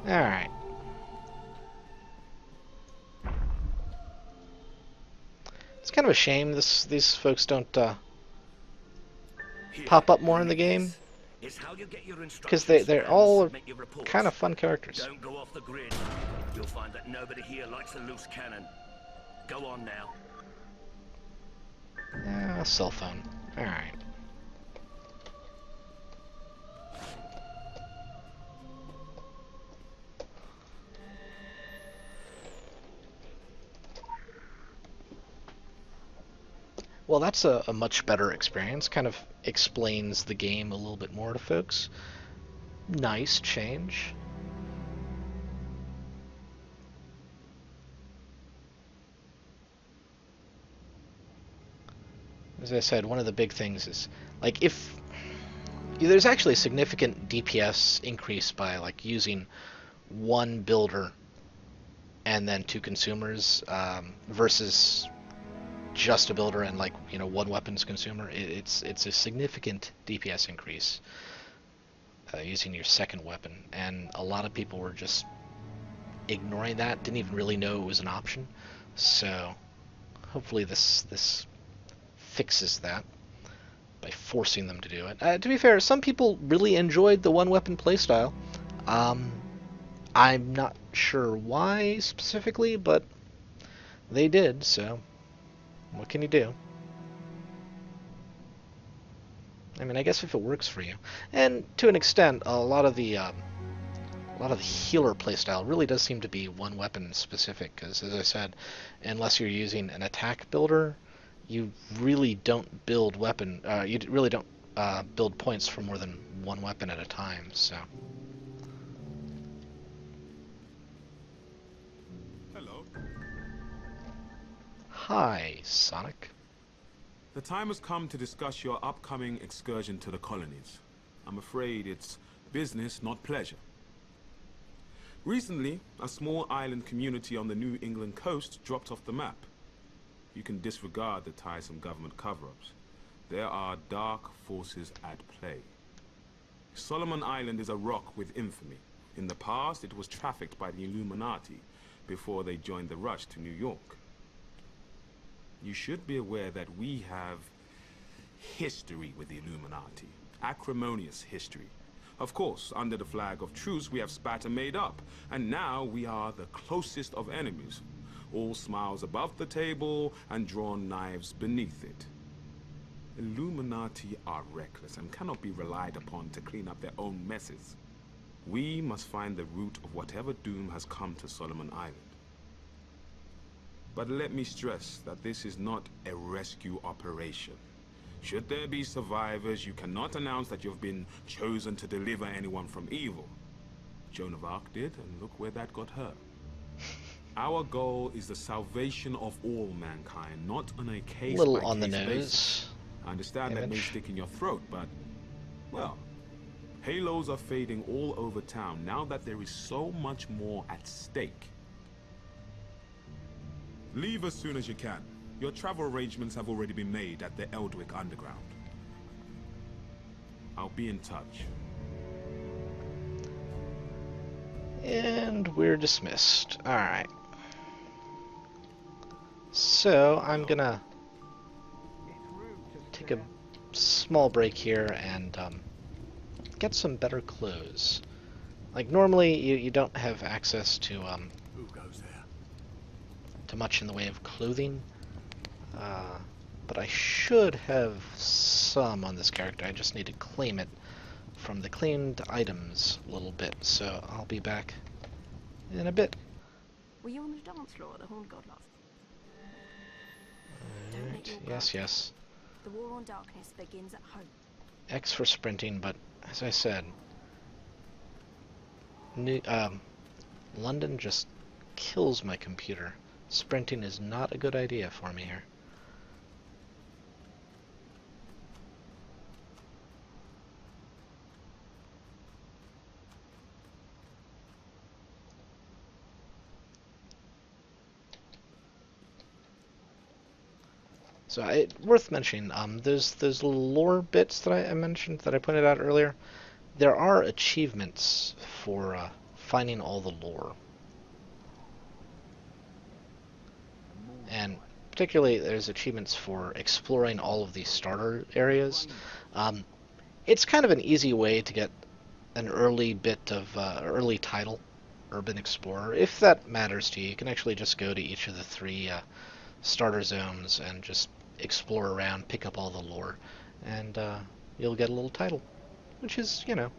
Alright. It's kind of a shame these folks don't pop up more in the game, because they're all kind of fun characters. Don't go off the grid. You'll find that nobody here likes a loose cannon. Go on now. Yeah, cell phone. Alright. Well, that's a much better experience. Kind of explains the game a little bit more to folks. Nice change. As I said, one of the big things is, like, if there's actually a significant DPS increase by like using one builder and then 2 consumers versus just a builder and like one weapons consumer. It's a significant DPS increase using your second weapon, and a lot of people were just ignoring that, didn't even really know it was an option. So hopefully this fixes that by forcing them to do it. To be fair, some people really enjoyed the one weapon playstyle. I'm not sure why specifically, but they did, so what can you do? I mean, I guess if it works for you. And to an extent, a lot of the healer playstyle really does seem to be one weapon specific, because as I said, unless you're using an attack builder, you really don't build build points for more than one weapon at a time. So. Hello. Hi, Sonic. The time has come to discuss your upcoming excursion to the colonies. I'm afraid it's business, not pleasure. Recently, a small island community on the New England coast dropped off the map. You can disregard the tiresome government cover-ups. There are dark forces at play. Solomon Island is a rock with infamy. In the past, it was trafficked by the Illuminati before they joined the rush to New York. You should be aware that we have history with the Illuminati. Acrimonious history. Of course, under the flag of truce, we have spat and made up. And now we are the closest of enemies. All smiles above the table and drawn knives beneath it. Illuminati are reckless and cannot be relied upon to clean up their own messes. We must find the root of whatever doom has come to Solomon Island. But let me stress that this is not a rescue operation. Should there be survivors, you cannot announce that you've been chosen to deliver anyone from evil. Joan of Arc did, and look where that got her. Our goal is the salvation of all mankind, not on a case-by-case Little on the nose. basis. I understand that may stick in your throat, but, well, halos are fading all over town now that there is so much more at stake. Leave as soon as you can. Your travel arrangements have already been made at the Eldwick Underground. I'll be in touch. And we're dismissed. Alright. So, I'm gonna take a small break here and get some better clothes. Like, normally you don't have access to much in the way of clothing. But I should have some on this character. I just need to claim it from the claimed items a little bit. So I'll be back in a bit. Were you on the dance floor at the Horned God last? Alright, yes. The war on darkness begins at home. X for sprinting, but as I said, London just kills my computer. Sprinting is not a good idea for me here. So worth mentioning, there's those lore bits that I mentioned, that I pointed out earlier. There are achievements for finding all the lore. And particularly there's achievements for exploring all of these starter areas. It's kind of an easy way to get an early bit of early title, Urban Explorer. If that matters to you, you can actually just go to each of the 3 starter zones and just explore around, pick up all the lore, and you'll get a little title, which is, you know,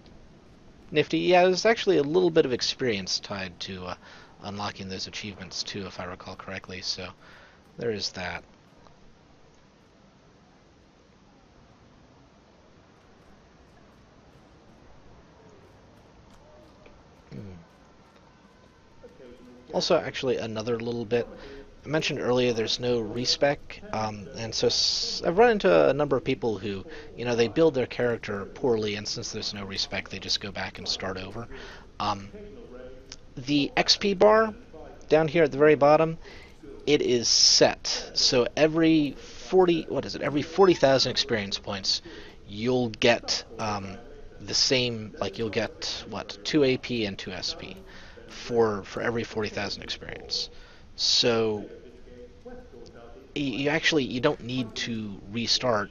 nifty. Yeah, there's actually a little bit of experience tied to unlocking those achievements too, if I recall correctly, so there is that. Also, actually, another little bit. I mentioned earlier there's no respec, and so I've run into a number of people who, you know, they build their character poorly, and since there's no respec, they just go back and start over. The XP bar down here at the very bottom, it is set. So every 40,000 experience points, you'll get the same, like you'll get, what, 2 AP and 2 SP for every 40,000 experience. So you don't need to restart.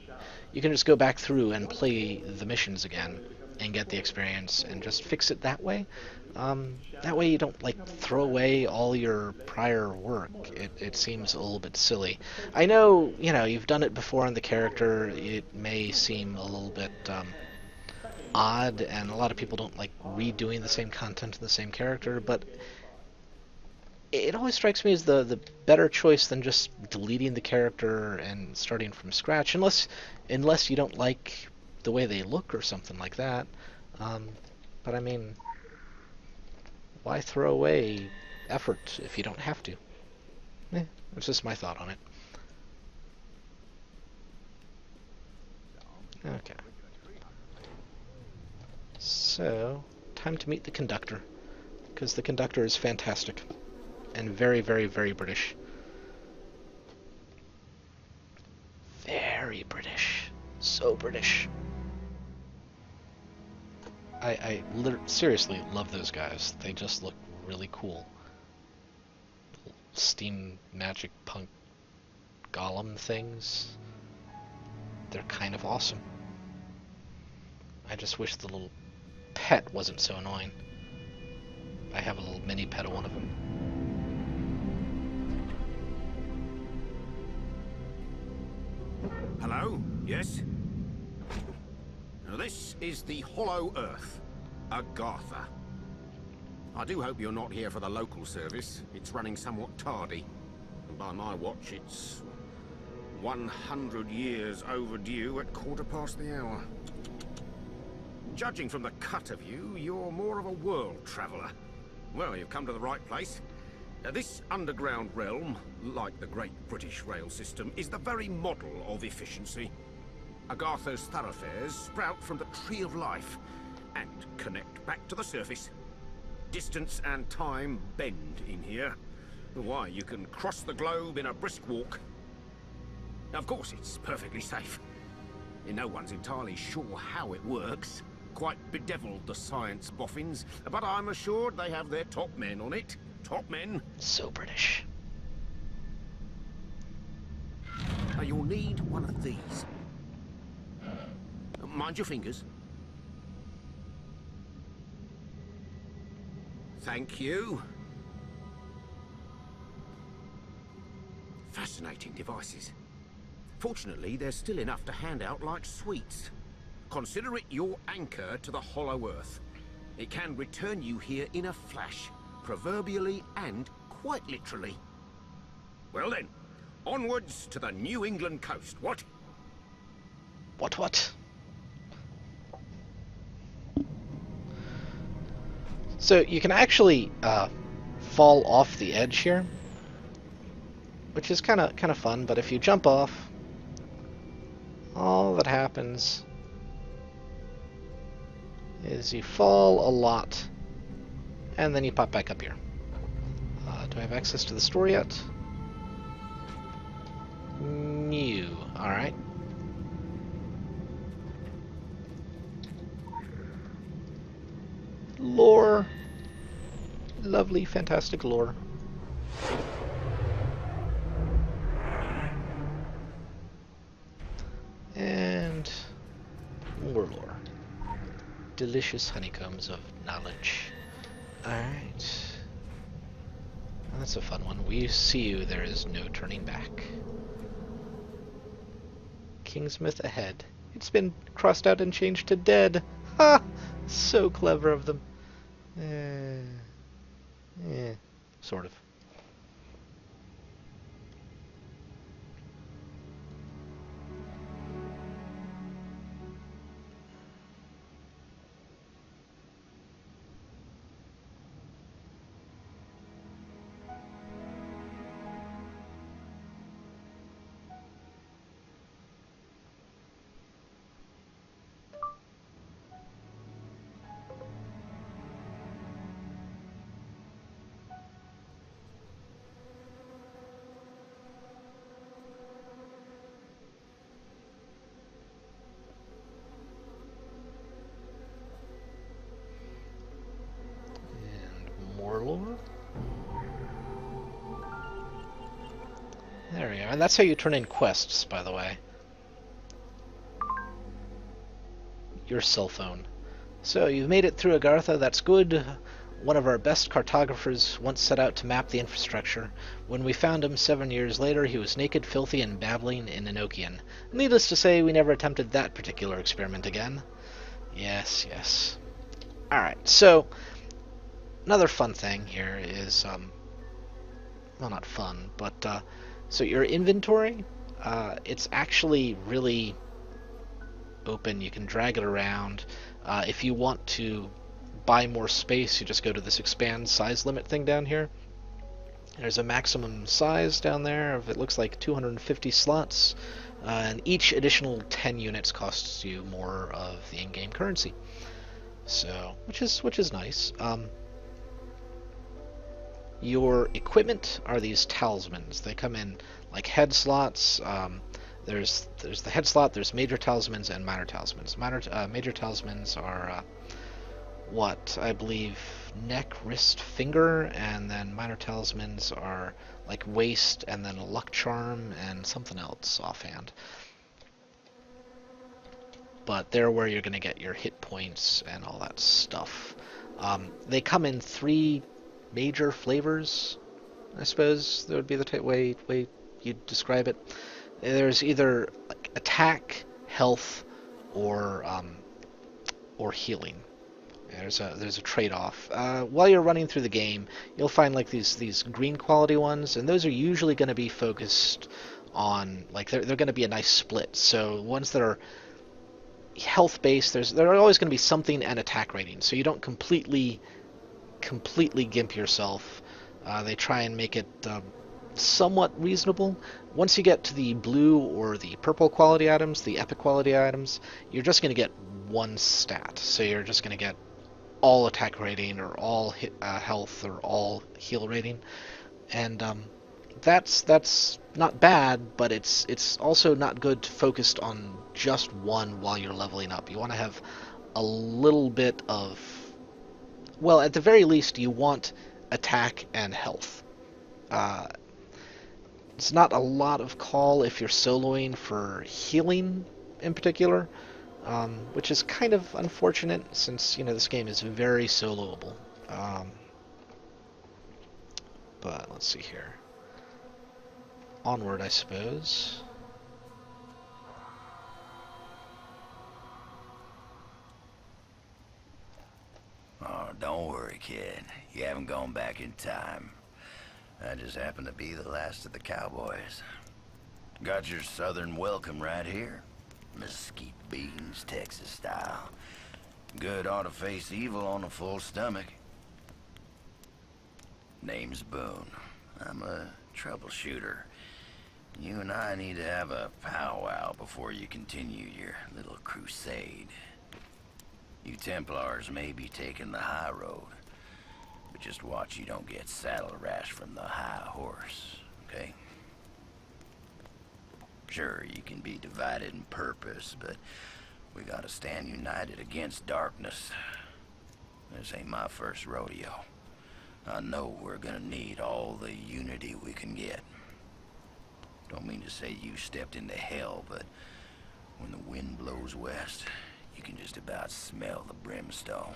You can just go back through and play the missions again and get the experience and just fix it that way. That way you don't like throw away all your prior work. It seems a little bit silly. I know, you've done it before in the character. It may seem a little bit odd, and a lot of people don't like redoing the same content in the same character, but it always strikes me as the better choice than just deleting the character and starting from scratch, unless you don't like the way they look or something like that. But I mean, why throw away effort if you don't have to? That's just my thought on it. Okay. So, time to meet the conductor, because the conductor is fantastic and very, very, very British. Very British. So British. I seriously love those guys. They just look really cool. Steam magic punk golem things. They're kind of awesome. I just wish the little pet wasn't so annoying. I have a little mini pet of one of them. Hello? Yes? Now this is the Hollow Earth, Agartha. I do hope you're not here for the local service. It's running somewhat tardy. And by my watch, it's 100 years overdue at 1/4 the hour. Judging from the cut of you, you're more of a world traveller. Well, you've come to the right place. This underground realm, like the great British rail system, is the very model of efficiency. Agartha's thoroughfares sprout from the Tree of Life and connect back to the surface. Distance and time bend in here. Why, you can cross the globe in a brisk walk. Of course, it's perfectly safe. No one's entirely sure how it works. Quite bedeviled, the science boffins, but I'm assured they have their top men on it. Top men. So British. Now you'll need one of these. Mind your fingers. Thank you. Fascinating devices. Fortunately, there's still enough to hand out like sweets. Consider it your anchor to the Hollow Earth. It can return you here in a flash, proverbially and quite literally. Well then, onwards to the New England coast, what? What? So you can actually fall off the edge here, which is kind of fun. But if you jump off, all that happens is you fall a lot, and then you pop back up here. Do I have access to the store yet? New. Alright. Lore. Lovely, fantastic lore. And more lore. Delicious honeycombs of knowledge. Alright. That's a fun one. We see you, there is no turning back. Kingsmouth ahead. It's been crossed out and changed to dead. Ha! So clever of them. Sort of. Lore. There we are. And that's how you turn in quests, by the way. Your cell phone. So you've made it through Agartha, that's good. One of our best cartographers once set out to map the infrastructure. When we found him 7 years later, he was naked, filthy, and babbling in Enochian. Needless to say, we never attempted that particular experiment again. Yes, yes. Alright, so another fun thing here is, well, not fun, but, so your inventory, it's actually really open. You can drag it around. If you want to buy more space, you just go to this expand size limit thing down here. There's a maximum size down there of, it looks like 250 slots, and each additional 10 units costs you more of the in-game currency. So, which is nice. Your equipment are these talismans. They come in like head slots. There's the head slot, there's major talismans and minor talismans. Major talismans are what I believe neck, wrist, finger, and then minor talismans are like waist and then a luck charm and something else offhand. But they're where you're going to get your hit points and all that stuff. They come in 3 major flavors, I suppose that would be the way you'd describe it. There's either like attack, health, or healing. There's a trade-off. While you're running through the game, you'll find like these green quality ones, and those are usually going to be focused on, like, they're going to be a nice split. So ones that are health based, there's always going to be something and attack rating, so you don't completely gimp yourself. They try and make it somewhat reasonable. Once you get to the blue or the purple quality items, the epic quality items, you're just going to get one stat. So you're just going to get all attack rating or all health or all heal rating, and that's not bad, but it's also not good focused on just one while you're leveling up. You want to have a little bit of, well, at the very least, you want attack and health. It's not a lot of call if you're soloing for healing in particular, which is kind of unfortunate since, you know, this game is very soloable. But let's see here. Onward, I suppose. Oh, don't worry, kid. You haven't gone back in time. I just happen to be the last of the cowboys. Got your southern welcome right here. Mesquite beans, Texas style. Good ought to face evil on a full stomach. Name's Boone. I'm a troubleshooter. You and I need to have a powwow before you continue your little crusade. You Templars may be taking the high road, but just watch you don't get saddle rash from the high horse, okay? Sure, you can be divided in purpose, but we gotta stand united against darkness. This ain't my first rodeo. I know we're gonna need all the unity we can get. Don't mean to say you stepped into hell, but when the wind blows west, you can just about smell the brimstone.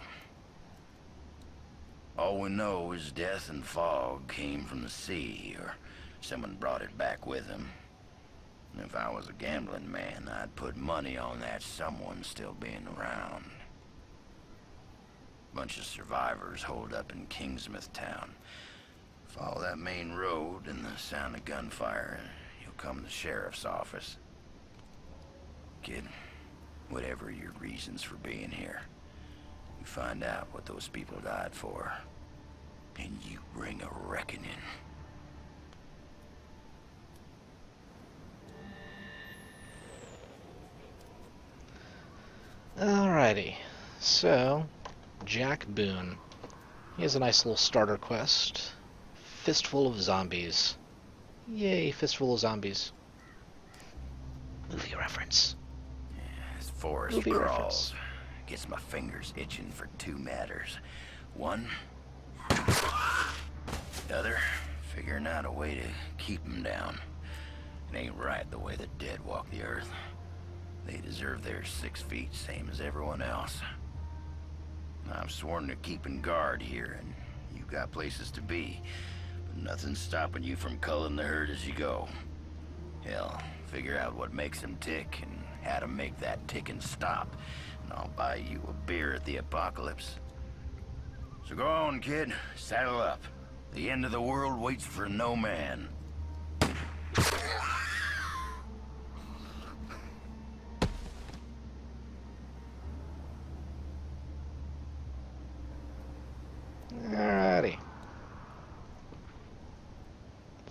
All we know is death and fog came from the sea, or someone brought it back with them. If I was a gambling man, I'd put money on that someone still being around. Bunch of survivors holed up in Kingsmouth town. Follow that main road and the sound of gunfire, and you'll come to the sheriff's office. Kid, whatever your reasons for being here, you find out what those people died for, and you bring a reckoning. Alrighty, so Jack Boone. He has a nice little starter quest. Fistful of Zombies. Yay, Fistful of Zombies. Movie reference. This forest Movie crawls. reference. Gets my fingers itching for 2 matters. One, the other, figuring out a way to keep them down. It ain't right the way the dead walk the earth. They deserve their 6 feet, same as everyone else. I've sworn to keeping guard here, and you've got places to be. But nothing's stopping you from culling the herd as you go. Hell, figure out what makes them tick and how to make that ticking stop, and I'll buy you a beer at the apocalypse. So go on, kid. Saddle up. The end of the world waits for no man. Alrighty.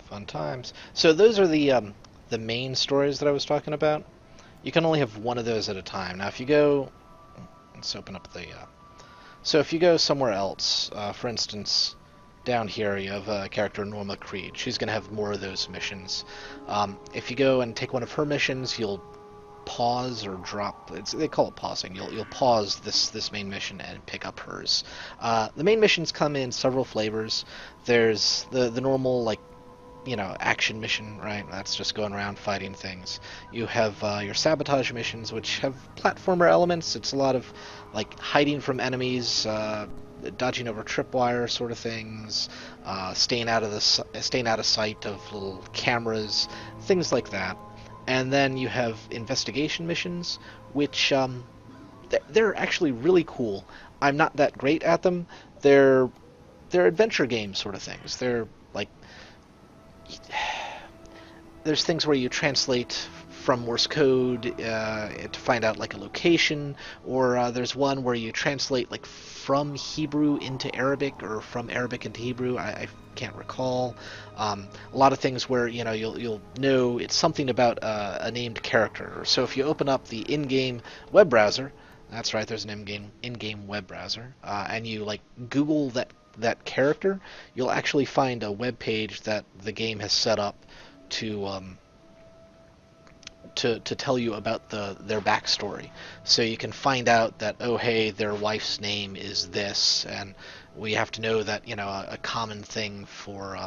Fun times. So those are the main stories that I was talking about. You can only have one of those at a time. Now, if you go, let's open up the. So if you go somewhere else, for instance, down here you have a character Norma Creed. She's going to have more of those missions. If you go and take one of her missions, you'll pause or drop. They call it pausing. You'll pause this main mission and pick up hers. The main missions come in several flavors. There's the normal, like, you know, action mission, right? That's just going around fighting things. You have your sabotage missions, which have platformer elements. It's a lot of like hiding from enemies, dodging over tripwire sort of things, staying out of sight of little cameras, things like that. And then you have investigation missions, which they're actually really cool. I'm not that great at them. They're adventure game sort of things. They're like, there's things where you translate from Morse code to find out like a location, or there's one where you translate like from Hebrew into Arabic or from Arabic into Hebrew. I can't recall. A lot of things where, you know, you'll know it's something about a named character. So if you open up the in-game web browser, that's right, there's an in-game web browser, and you like Google that character, you'll actually find a web page that the game has set up to tell you about their backstory. So you can find out that, oh hey, their wife's name is this, and we have to know that, you know, a common thing for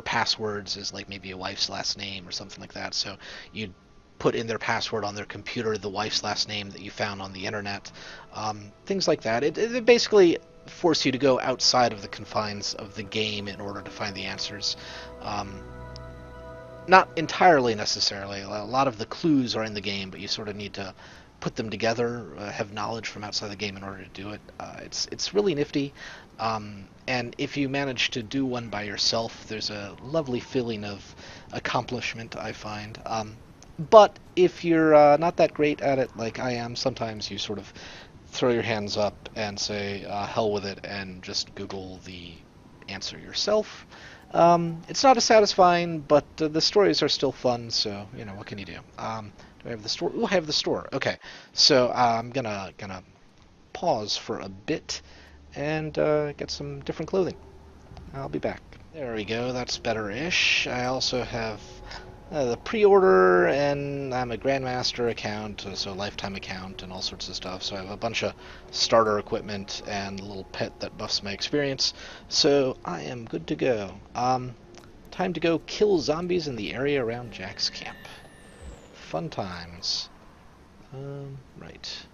passwords is like maybe a wife's last name or something like that. So you put in their password on their computer, the wife's last name that you found on the internet, things like that. It basically force you to go outside of the confines of the game in order to find the answers. Not entirely necessarily. A lot of the clues are in the game, but you sort of need to put them together, have knowledge from outside the game in order to do it. It's really nifty, and if you manage to do one by yourself, there's a lovely feeling of accomplishment, I find. But if you're not that great at it like I am, sometimes you sort of throw your hands up and say, hell with it, and just Google the answer yourself. It's not as satisfying, but the stories are still fun, so, you know, what can you do? Do I have the store? Oh, I have the store. Okay, so I'm gonna pause for a bit and get some different clothing. I'll be back. There we go, that's better-ish. I also have the pre-order, and I'm a Grandmaster account, so lifetime account, and all sorts of stuff. So I have a bunch of starter equipment and a little pet that buffs my experience. So I am good to go. Time to go kill zombies in the area around Jack's camp. Fun times. Right.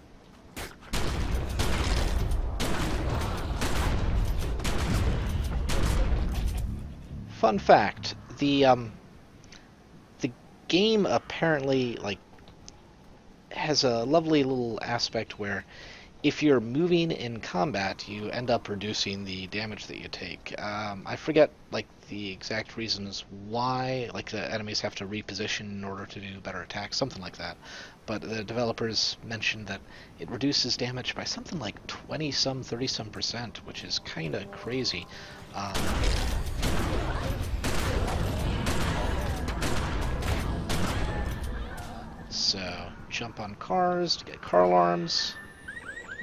Fun fact, the game apparently like has a lovely little aspect where if you're moving in combat, you end up reducing the damage that you take. I forget like the exact reasons why, like the enemies have to reposition in order to do better attacks, something like that. But the developers mentioned that it reduces damage by something like 20-some, 30-some%, which is kind of crazy. So, jump on cars to get car alarms.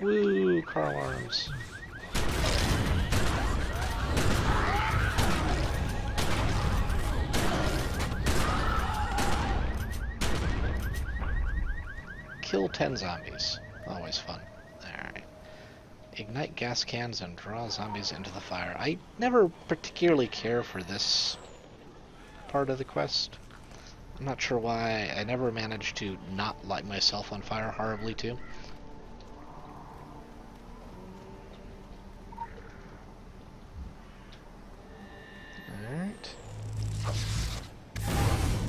Woo, car alarms. Kill 10 zombies. Always fun. Alright. Ignite gas cans and draw zombies into the fire. I never particularly care for this part of the quest. I'm not sure why. I never managed to not light myself on fire horribly too.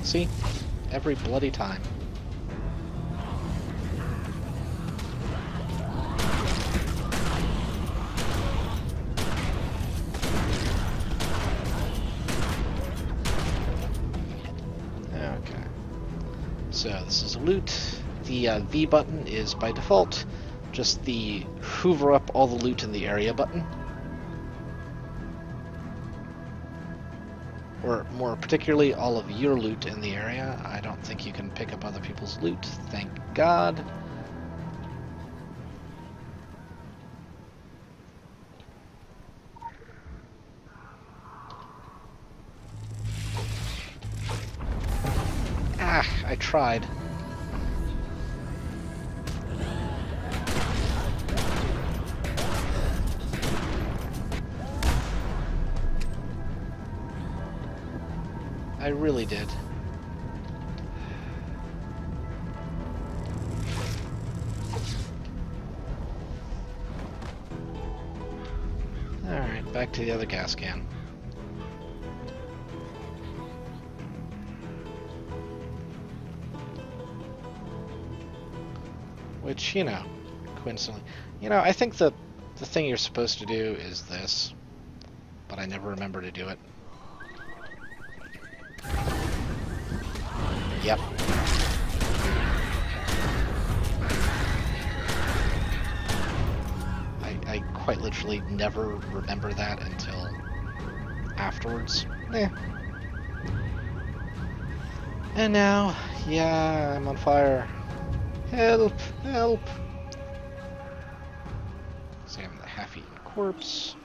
See? Every bloody time. Okay. So this is loot. The V button is by default just the hoover up all the loot in the area button. Or more particularly, all of your loot in the area. I don't think you can pick up other people's loot, thank God. Ah, I tried. I really did. Alright, back to the other gas can. Which, you know, coincidentally... You know, I think the thing you're supposed to do is this, but I never remember to do it. Yep. I quite literally never remember that until afterwards. And now, yeah, I'm on fire. Help! Help! Examine the half-eaten corpse.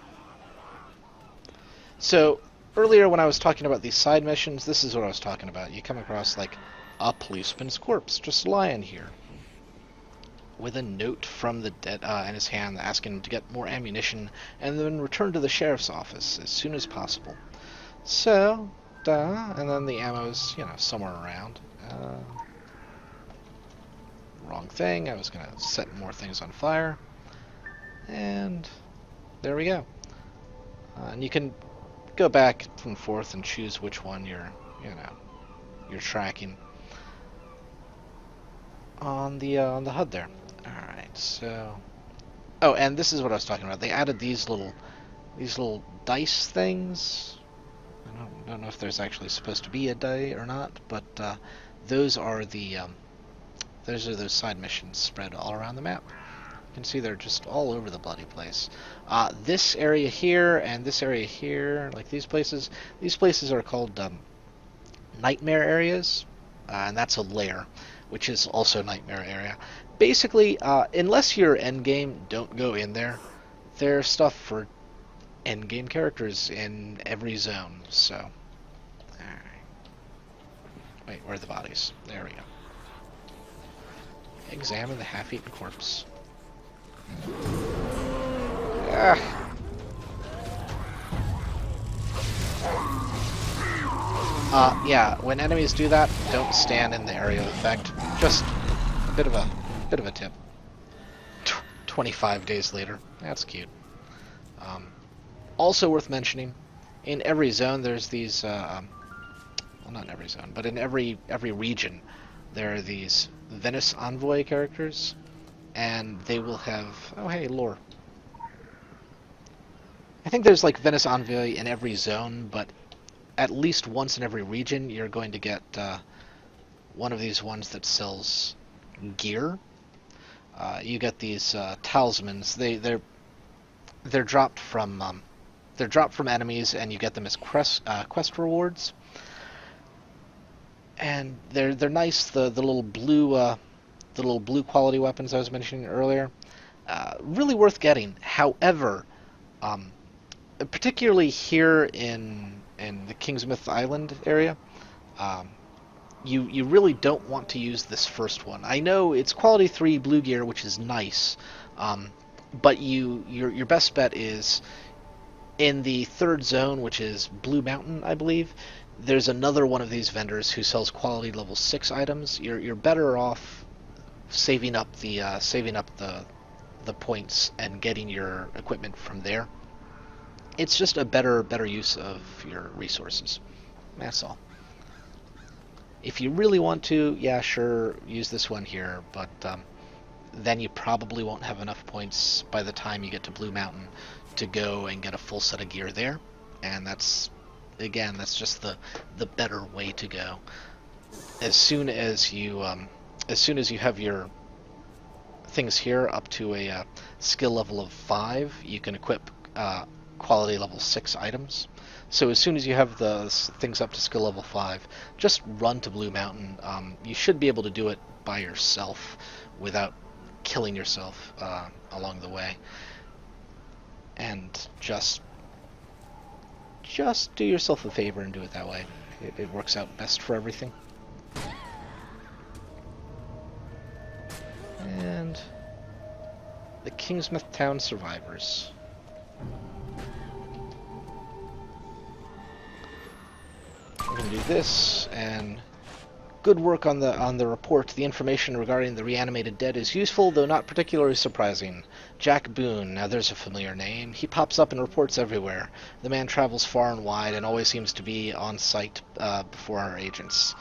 So, earlier when I was talking about these side missions, this is what I was talking about. You come across, like, a policeman's corpse just lying here, with a note from the dead in his hand asking him to get more ammunition and then return to the sheriff's office as soon as possible. So, and then the ammo's, you know, somewhere around. Wrong thing. I was going to set more things on fire. And there we go. And you can go back and forth and choose which one you're tracking on the HUD there. All right, so and this is what I was talking about. They added these little dice things. I don't know if there's actually supposed to be a die or not, but those are those side missions spread all around the map. You can see they're just all over the bloody place. This area here and this area here, like these places are called nightmare areas, and that's a lair, which is also nightmare area. Basically, unless you're endgame, don't go in there. There's stuff for endgame characters in every zone, so... Alright. Wait, where are the bodies? There we go. Examine the half-eaten corpse. Yeah, when enemies do that, don't stand in the area of effect. Just a bit of a tip. 25 days later. That's cute. Also worth mentioning, in every zone there's these well, not in every zone, but in every region there are these Venice Envoy characters, and they will have... Oh, hey, lore. I think there's like Venice Envoy in every zone, but at least once in every region you're going to get one of these ones that sells gear. You get these talismans. They're dropped from enemies, and you get them as quest rewards. And they're nice. The little blue quality weapons I was mentioning earlier, really worth getting. However, particularly here in the Kingsmouth Island area, you really don't want to use this first one. I know it's quality 3 blue gear, which is nice, but your best bet is in the third zone, which is Blue Mountain, I believe. There's another one of these vendors who sells quality level 6 items. You're better off saving up the points and getting your equipment from there. It's just a better use of your resources. That's all. If you really want to, yeah, sure, use this one here, but then you probably won't have enough points by the time you get to Blue Mountain to go and get a full set of gear there. And that's, again, that's just the better way to go. As soon as you have your things here up to a skill level of 5, you can equip quality level 6 items. So as soon as you have the things up to skill level 5, just run to Blue Mountain. You should be able to do it by yourself without killing yourself along the way. And just do yourself a favor and do it that way. It works out best for everything. And the Kingsmouth Town survivors. We're going to do this, and good work on the report. The information regarding the reanimated dead is useful, though not particularly surprising. Jack Boone, now there's a familiar name. He pops up in reports everywhere. The man travels far and wide and always seems to be on site before our agents.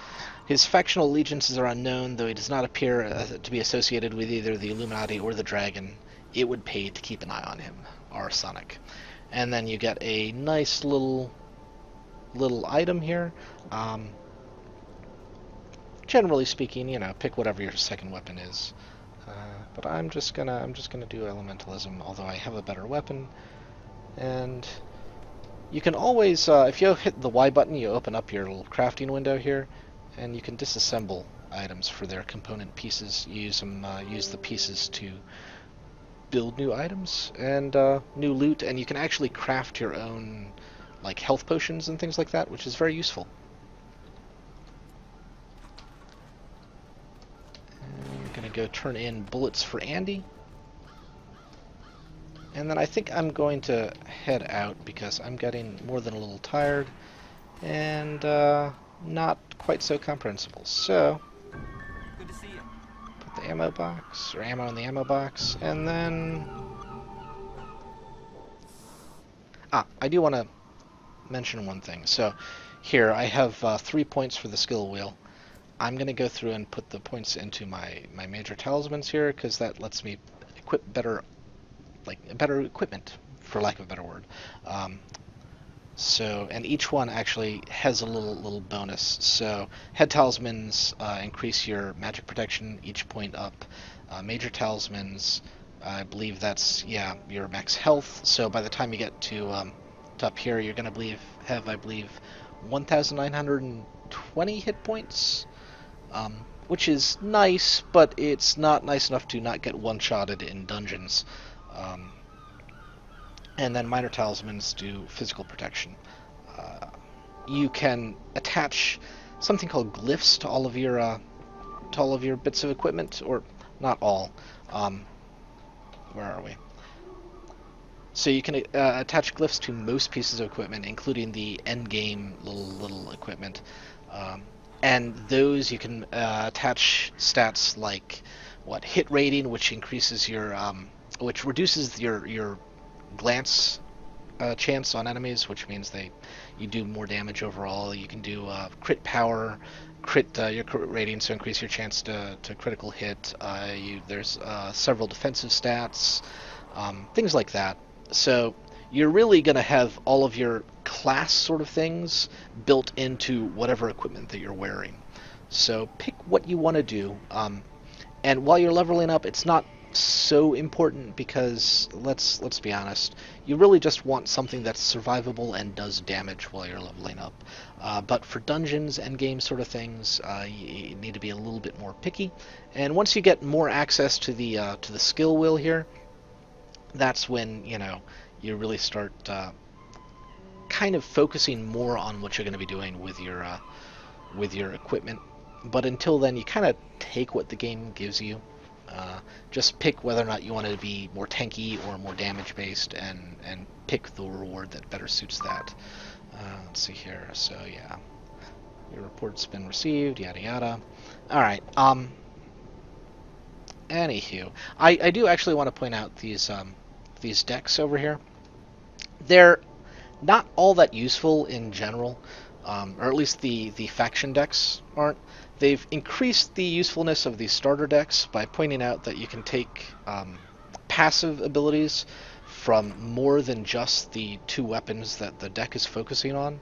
His factional allegiances are unknown, though he does not appear to be associated with either the Illuminati or the Dragon. It would pay to keep an eye on him. R. Sonic. And then you get a nice little item here. Generally speaking, you know, pick whatever your second weapon is. But I'm just gonna do elementalism, although I have a better weapon. And you can always, if you hit the Y button, you open up your little crafting window here, and you can disassemble items for their component pieces. Use the pieces to build new items and new loot, and you can actually craft your own like health potions and things like that, which is very useful. I'm gonna go turn in bullets for Andy, and then I think I'm going to head out because I'm getting more than a little tired and not quite so comprehensible. So Good to see you. put the ammo box, or ammo in the ammo box, and then I do want to mention one thing. So here I have 3 points for the skill wheel. I'm going to go through and put the points into my major talismans here, because that lets me equip better equipment, for lack of a better word. So, and each one actually has a little bonus. So head talismans increase your magic protection each point up. Major talismans, I believe that's, yeah, your max health. So by the time you get to up here, you're going to have 1,920 hit points, which is nice, but it's not nice enough to not get one-shotted in dungeons. And then minor talismans do physical protection. You can attach something called glyphs to all of your bits of equipment, or not all. Where are we? So you can attach glyphs to most pieces of equipment, including the end-game little equipment. And those you can attach stats like hit rating, which increases your, which reduces your glance chance on enemies, which means you do more damage overall. You can do crit power, your crit rating, so increase your chance to critical hit. There's several defensive stats, things like that. So you're really going to have all of your class sort of things built into whatever equipment that you're wearing. So pick what you want to do. And while you're leveling up, it's not so important, because let's be honest, you really just want something that's survivable and does damage while you're leveling up. But for dungeons, endgame sort of things, you need to be a little bit more picky. And once you get more access to the skill wheel here, that's when you really start kind of focusing more on what you're going to be doing with your equipment. But until then, you kind of take what the game gives you. Just pick whether or not you want to be more tanky or more damage based, and pick the reward that better suits that. Let's see here. So yeah, your report's been received, yada yada. All right. Anywho, I do actually want to point out these decks over here. They're not all that useful in general. or at least the faction decks aren't. They've increased the usefulness of the starter decks by pointing out that you can take passive abilities from more than just the 2 weapons that the deck is focusing on,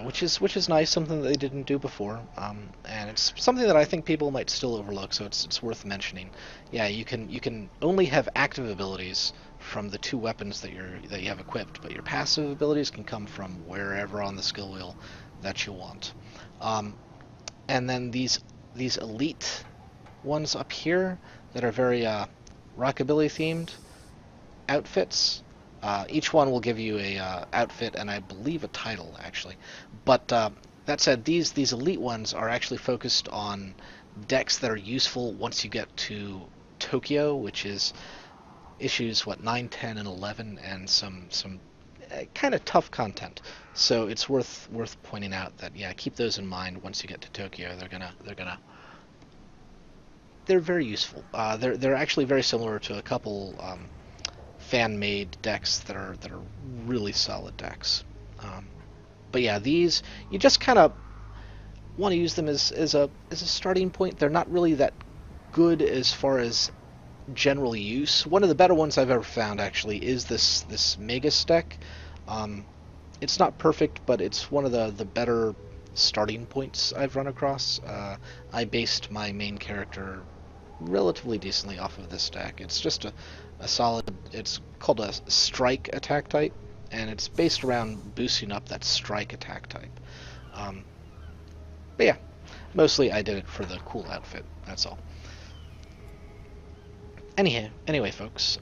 which is nice, something that they didn't do before, and it's something that I think people might still overlook, so it's worth mentioning. Yeah, you can only have active abilities from the 2 weapons that you have equipped, but your passive abilities can come from wherever on the skill wheel that you want. And then these elite ones up here that are very rockabilly themed outfits. Each one will give you a outfit and I believe a title actually. But that said, these elite ones are actually focused on decks that are useful once you get to Tokyo, which is issues 9, 10, and 11, and some kind of tough content. So it's worth pointing out that yeah, keep those in mind once you get to Tokyo. They're very useful. They're actually very similar to a couple fan-made decks that are really solid decks. But yeah, these you just kind of want to use them as a starting point. They're not really that good as far as general use. One of the better ones I've ever found actually is this Magus deck. It's not perfect, but it's one of the better starting points I've run across. I based my main character relatively decently off of this deck. It's just a solid, it's called a strike attack type, and it's based around boosting up that strike attack type. But yeah, mostly I did it for the cool outfit, that's all. Anyway, folks,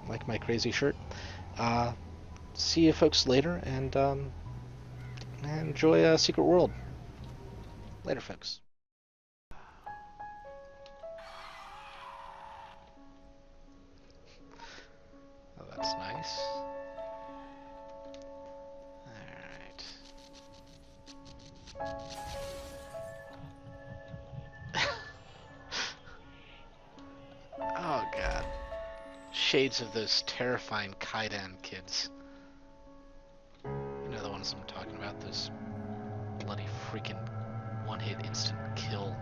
like my crazy shirt. See you folks later, and enjoy Secret World. Later, folks. Oh, that's nice. Alright. Oh, God. Shades of those terrifying Kaidan kids. You know the ones I'm talking about, those bloody freaking one-hit instant kill